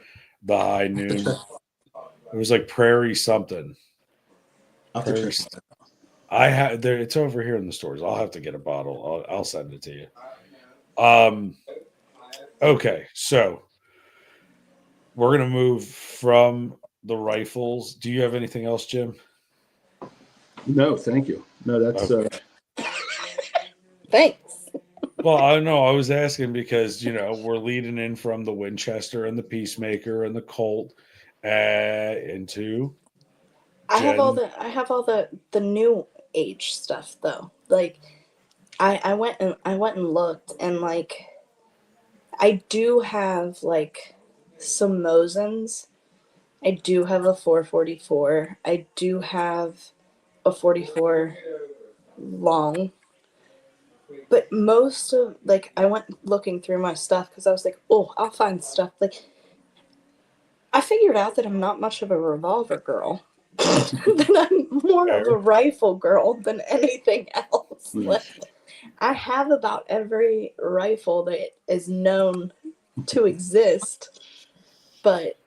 The High Noon. It was like Prairie something. Prairie. I have there. It's over here in the stores. I'll have to get a bottle. I'll send it to you. Okay, so we're gonna move from the rifles. Do you have anything else, Jim? No, thank you. No, that's okay. Thanks. Well, I know I was asking because we're leading in from the Winchester and the Peacemaker and the Colt into. I have all the new age stuff though. Like I went and looked, and like I do have like some Mosins. I do have a 444. I do have a 44 long. But most of I went looking through my stuff because I was like, oh, I'll find stuff. Like I figured out that I'm not much of a revolver girl. That I'm more of a rifle girl than anything else. Like, I have about every rifle that is known to exist, but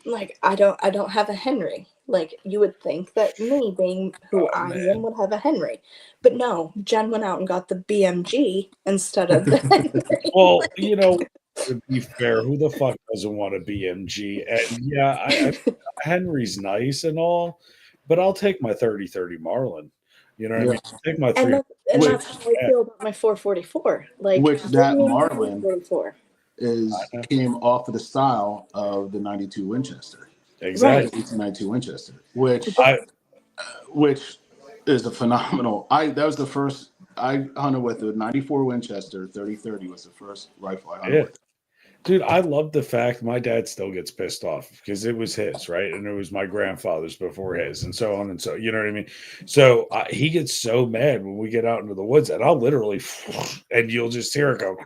Like I don't have a Henry. Like you would think that me being who Oh, I man. am would have a Henry. But no, Jen went out and got the BMG instead of the Henry. Well, you know, to be fair, who the fuck doesn't want a BMG? And yeah, Henry's nice and all, but I'll take my 30-30 Marlin. You know what I mean? I'll take my and 3. that's how I feel about my 444. Like Which give that me my Marlin 444. came off of the style of the 92 Winchester. Exactly. Right. 1892 Winchester, which I is a phenomenal. That was the first I hunted with the 94 Winchester 30-30 was the first rifle I hunted Yeah. with. Dude, I love the fact my dad still gets pissed off because it was his, right? And it was my grandfather's before his, and so on and so, you know what I mean? So he gets so mad when we get out into the woods, and I'll literally, and you'll just hear it go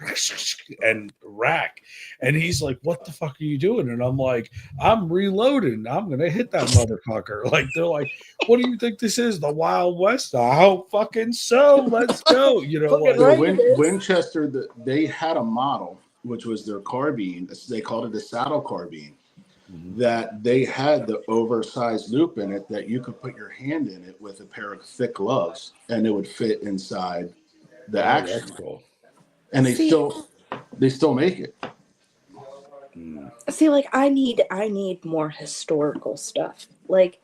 and rack. And he's like, "What the fuck are you doing?" And I'm like, "I'm reloading. I'm going to hit that motherfucker." Like, they're like, "What do you think this is? The Wild West?" Oh, fucking so. Let's go. You know, Fucking like, right. It is. Winchester, they had a model, which was their carbine. They called it a saddle carbine. That they had the oversized loop in it that you could put your hand in it with a pair of thick gloves, and it would fit inside the action. That's cool. And they still make it. See, like I need more historical stuff. Like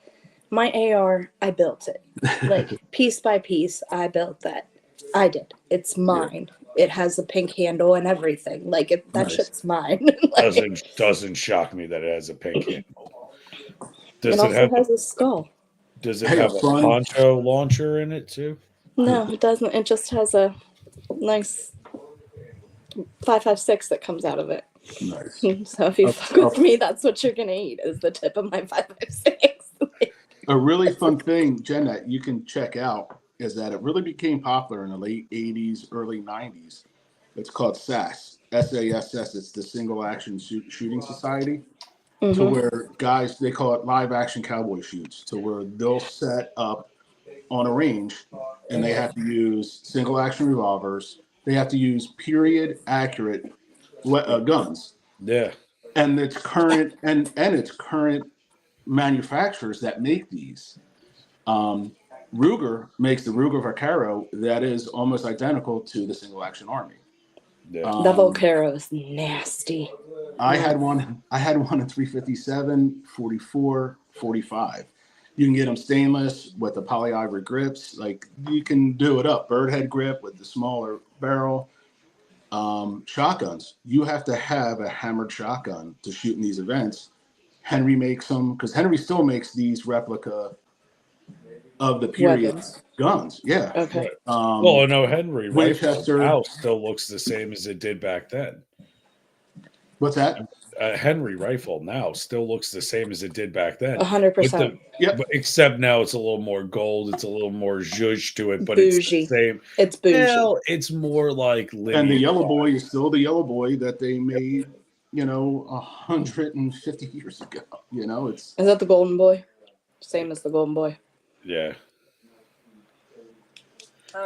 my AR, I built it. Like piece by piece, I built that. I did. It's mine. It has a pink handle and everything. Like that Nice. shit's mine. Like, Doesn't shock me that it has a pink handle. it also has a skull. Does it have a poncho launcher in it too? No, it doesn't. It just has a nice 5.56 that comes out of it. Nice. So if you fuck with me, that's what you're gonna eat is the tip of my 5.56. A really fun thing, Jen, that you can check out is that it really became popular in the late 80s, early 90s. It's called SAS, SASS. It's the Single Action Shooting Society, to where guys, they call it live action cowboy shoots, to where they'll set up on a range and they have to use single action revolvers. They have to use period accurate guns. Yeah. And it's current and it's current manufacturers that make these. Ruger makes the Ruger Vaquero that is almost identical to the single action Army. Yeah. The Vaquero is nasty. I had one in 357, 44, 45. You can get them stainless with the poly ivory grips. Like you can do it up. Bird head grip with the smaller barrel. Shotguns. You have to have a hammered shotgun to shoot in these events. Henry makes them because Henry still makes these replica of the period guns. Yeah. Okay. Well, no, Henry Winchester rifle now still looks the same as it did back then. What's that? Henry rifle now still looks the same as it did back then. 100%. Yep. Except now it's a little more gold. It's a little more zhuzh to it, but bougie. it's the same. It's bougie. Well, it's more like and the yellow boy is still the yellow boy that they made, 150 years ago. Is that the golden boy? Same as the golden boy. Yeah.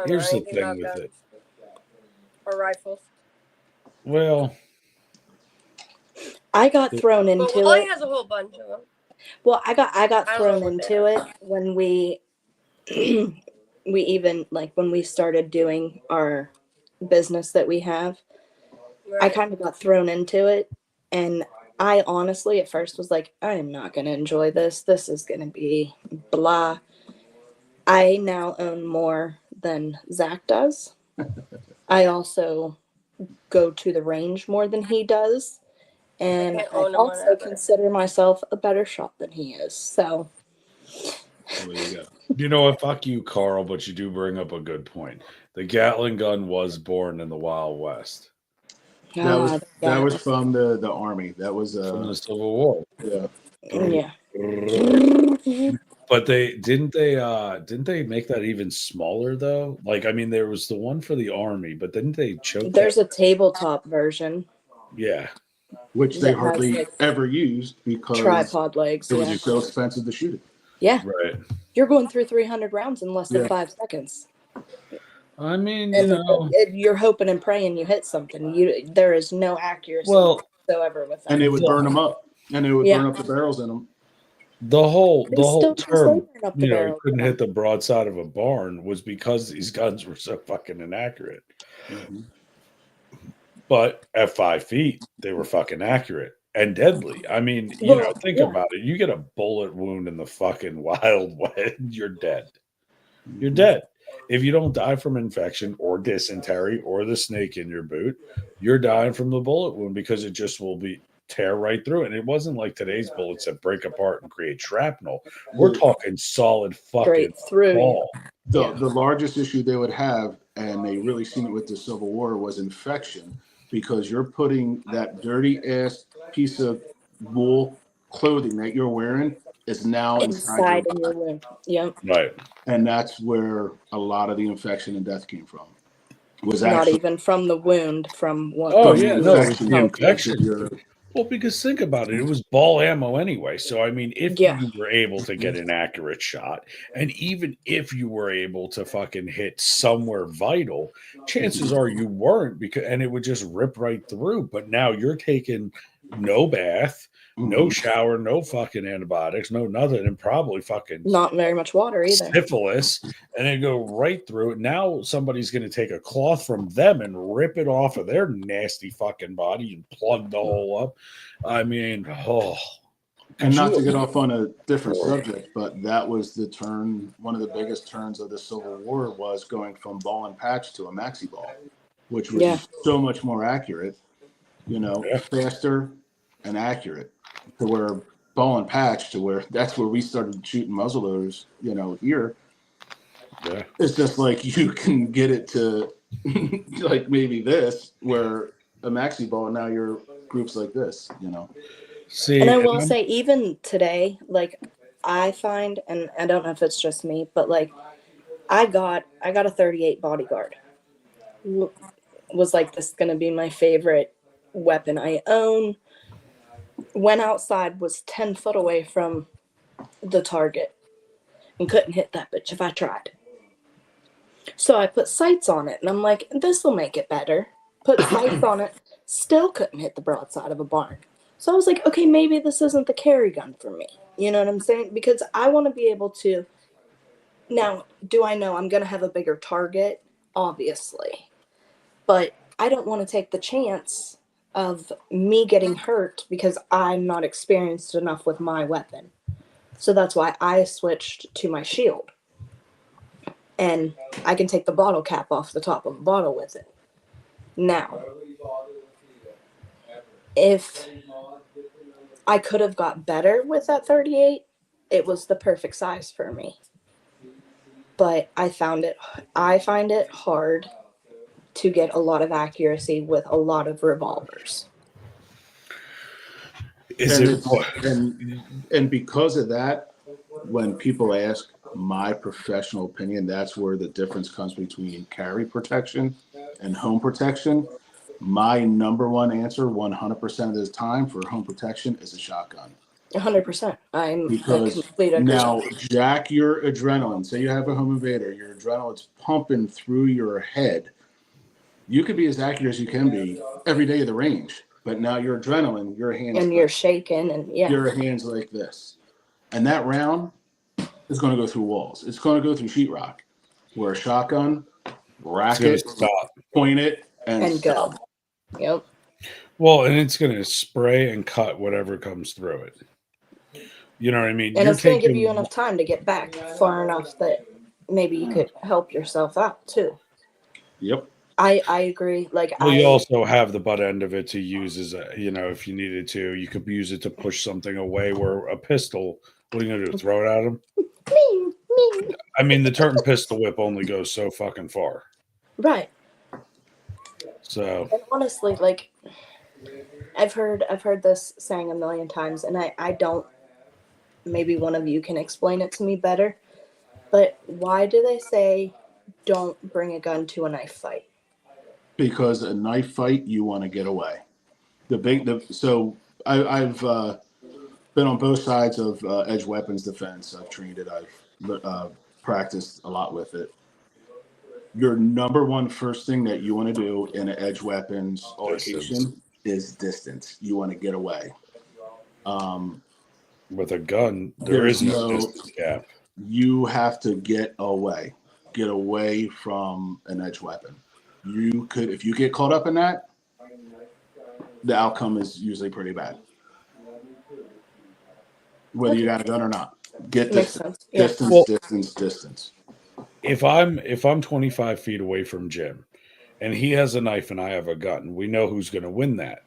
Here's the thing with it. Or rifles. Well, I got thrown into Wally it. has a whole bunch of them. Well, I got thrown into it when we even like when we started doing our business that we have. Right. I kind of got thrown into it, and I honestly at first was like, I am not going to enjoy this. This is going to be blah. I now own more than Zach does. I also go to the range more than he does. And I also consider myself a better shot than he is. So there you go. Fuck you, Carl, but you do bring up a good point. The Gatling gun was born in the Wild West. That was from the Army. That was from the Civil War. Yeah. Yeah. But didn't they make that even smaller though? Like, I mean, there was the one for the Army, but didn't they choke? There's a tabletop version. Yeah. Which they hardly ever used because tripod legs. It was so expensive to shoot it. Yeah. Right. You're going through 300 rounds in less than 5 seconds. I mean, you're hoping and praying you hit something. There is no accuracy whatsoever with that. And they would burn them up. and they would Yeah. burn up the barrels in them. The whole They still term, burn up the you barrel. couldn't hit the broadside of a barn was because these guns were so fucking inaccurate. Mm-hmm. But at 5 feet, they were fucking accurate and deadly. I mean, think about it. You get a bullet wound in the fucking Wild West, you're dead. You're dead. If you don't die from infection or dysentery or the snake in your boot, you're dying from the bullet wound because it just will tear right through it. And it wasn't like today's bullets that break apart and create shrapnel. We're talking solid fucking Straight through. ball. The largest issue they would have, and they really seen it with the Civil War, was infection, because you're putting that dirty ass piece of wool clothing that you're wearing is now inside in your wound. Yep. Right. And that's where a lot of the infection and death came from. Was Not actually even from the wound, from what? Oh, from yeah, the no, it was infection. the infection. Your- Well, because think about it, it was ball ammo anyway. So, I mean, if Yeah. you were able to get an accurate shot, and even if you were able to fucking hit somewhere vital, chances are you weren't, and it would just rip right through. But now you're taking no bath, no shower, no fucking antibiotics, no nothing, and probably fucking Not very much water either. syphilis, and then go right through it. Now somebody's going to take a cloth from them and rip it off of their nasty fucking body and plug the hole up. I mean, And not to get off on a different subject, but that was the turn. One of the biggest turns of the Civil War was going from ball and patch to a maxi ball, which was so much more accurate, faster and accurate, to where ball and patch, to where that's where we started shooting muzzleloaders, here. Yeah. It's just like you can get it to like maybe this, where a maxi ball, now your group's like this, See, and I will say, even today, like, I find, and I don't know if it's just me, but like, I got a 38 bodyguard. Was like, this is gonna be my favorite weapon I own. Went outside, was 10 foot away from the target, and couldn't hit that bitch if I tried. So I put sights on it, and I'm like, this will make it better. Put sights on it, still couldn't hit the broadside of a barn. So I was like, okay, maybe this isn't the carry gun for me. You know what I'm saying? Because I want to be able to. Now, do I know I'm going to have a bigger target? Obviously. But I don't want to take the chance of me getting hurt because I'm not experienced enough with my weapon. So that's why I switched to my shield. And I can take the bottle cap off the top of a bottle with it. Now, if I could have got better with that 38, it was the perfect size for me. But I find it hard to get a lot of accuracy with a lot of revolvers. And because of that, when people ask my professional opinion, that's where the difference comes between carry protection and home protection. My number one answer 100% of the time for home protection is a shotgun. 100%. I'm because a complete agree. Now, Jack, your adrenaline, say you have a home invader, your adrenaline's pumping through your head. You could be as accurate as you can be every day of the range, but now your adrenaline, your hands, and you're shaking, and your hands like this, and that round is going to go through walls. It's going to go through sheetrock. Where a shotgun, rack it, point it, and go. Yep. Well, and it's going to spray and cut whatever comes through it. You know what I mean? And it's going to give you enough time to get back far enough that maybe you could help yourself out too. Yep. I agree. You also have the butt end of it to use as if you needed to, you could use it to push something away. Where a pistol, what are you going to do? Throw it at them? I mean, the turn pistol whip only goes so fucking far. Right. So. And honestly, I've heard this saying a million times, and I don't. Maybe one of you can explain it to me better. But why do they say don't bring a gun to a knife fight? Because a knife fight, you want to get away. So I've been on both sides of edge weapons defense. I've trained it. I've practiced a lot with it. Your number one first thing that you want to do in an edge weapons altercation is distance. You want to get away. With a gun, there There's is no no- distance gap. You have to get away from an edge weapon. You could, if you get caught up in that, the outcome is usually pretty bad. Whether you got a gun or not, get Makes distance, sense. Yeah. distance, Well- distance. If I'm 25 feet away from Jim, and he has a knife and I have a gun, we know who's going to win that.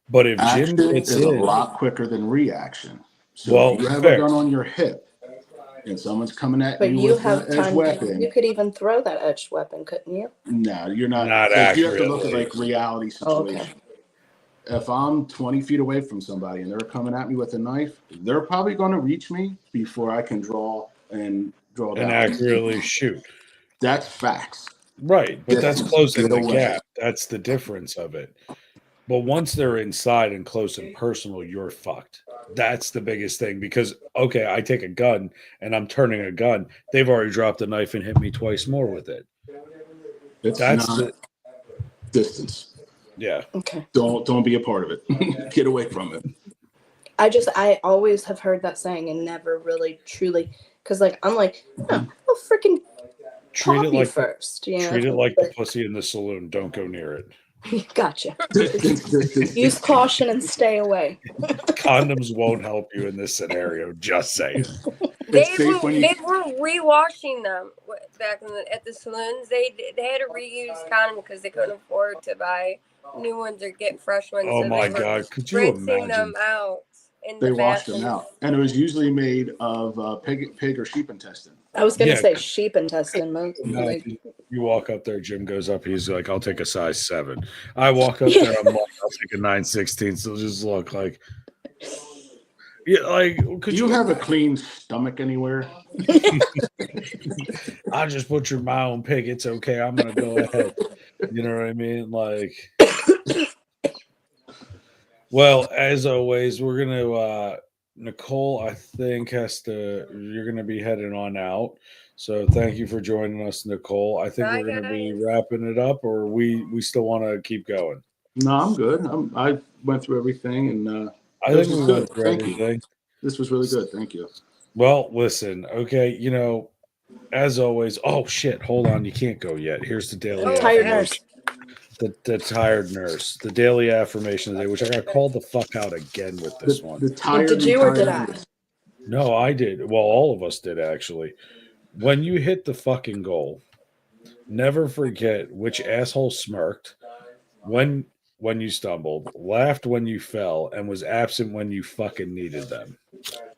But if Jim Action gets is a in, lot quicker than reaction. So Well, if you have fair. a gun on your hip and someone's coming at But you you with have an edge time. weapon, You could even throw that edged weapon, couldn't you? no, you're not. Not Like, you have to look at accurately. like reality Oh, okay. situation. If I'm 20 feet away from somebody and they're coming at me with a knife, they're probably going to reach me before I can draw and down. accurately shoot. That's facts. Right, but that's Distance, closing get the away. gap. That's the difference of it. But once they're inside and close and personal, you're fucked. That's the biggest thing because, okay, I take a gun and I'm turning a gun. They've already dropped a knife and hit me twice more with it. It's That's not the, distance. yeah. Okay. Don't be a part of it. Get away from it. I always have heard that saying and never really truly, because like I'm like, oh, I'll freaking Treat pop it you like first. You know? treat it like the But- pussy in the saloon. Don't go near it. Gotcha. Distance. Use caution and stay away. Condoms won't help you in this scenario. Just saying. They It's safe when you- were rewashing them back at the saloons. They had to reuse condoms because they couldn't afford to buy new ones or get fresh ones. Oh so my they were God! Could you rinsing imagine? them out in They the washed them bathrooms. out, and it was usually made of pig or sheep intestine. I was gonna Yeah. say sheep intestine. No, Like, you walk up there, Jim goes up, he's like, I'll take a size 7. I walk up there, I'm like, I'll take a 9/16. So just look like, yeah, like, could Do you have a clean stomach anywhere? I just butchered my own pig. It's okay. I'm gonna go ahead. You know what I mean? Like, well, as always, we're gonna Nicole, I think you're gonna be heading on out. So thank you for joining us, Nicole. I think Bye, we're gonna be guys. wrapping it up, or we still want to keep going. No, I'm good. I went through everything, and I This think was we went good. through Thank you. everything. this was really good. Thank you. Well, listen, okay, as always. Oh shit, hold on, you can't go yet. Here's the daily Oh, tired affirmation. nurse. The tired nurse, the daily affirmation of the day, which I got called the fuck out again with this one. The tired Did you or and did tired I? nurse. No, I did. Well, all of us did actually. When you hit the fucking goal, never forget which asshole smirked when you stumbled, laughed when you fell, and was absent when you fucking needed them.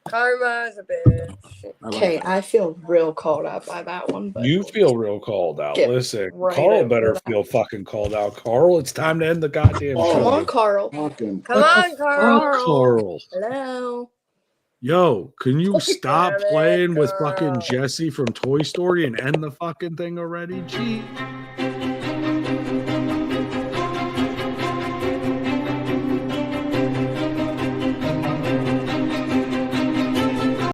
Karma is a bitch. I like Okay, that. I feel real called out by that one. But You feel real called out. Get Listen, right Carl over better that. feel fucking called out. Carl, it's time to end the goddamn Oh, come show. on, Carl. Fucking Come What on, the Carl. fuck, Carl. Hello. Yo, can you stop Damn it, playing with Carl. fucking Jesse from Toy Story and end the fucking thing already? Gee.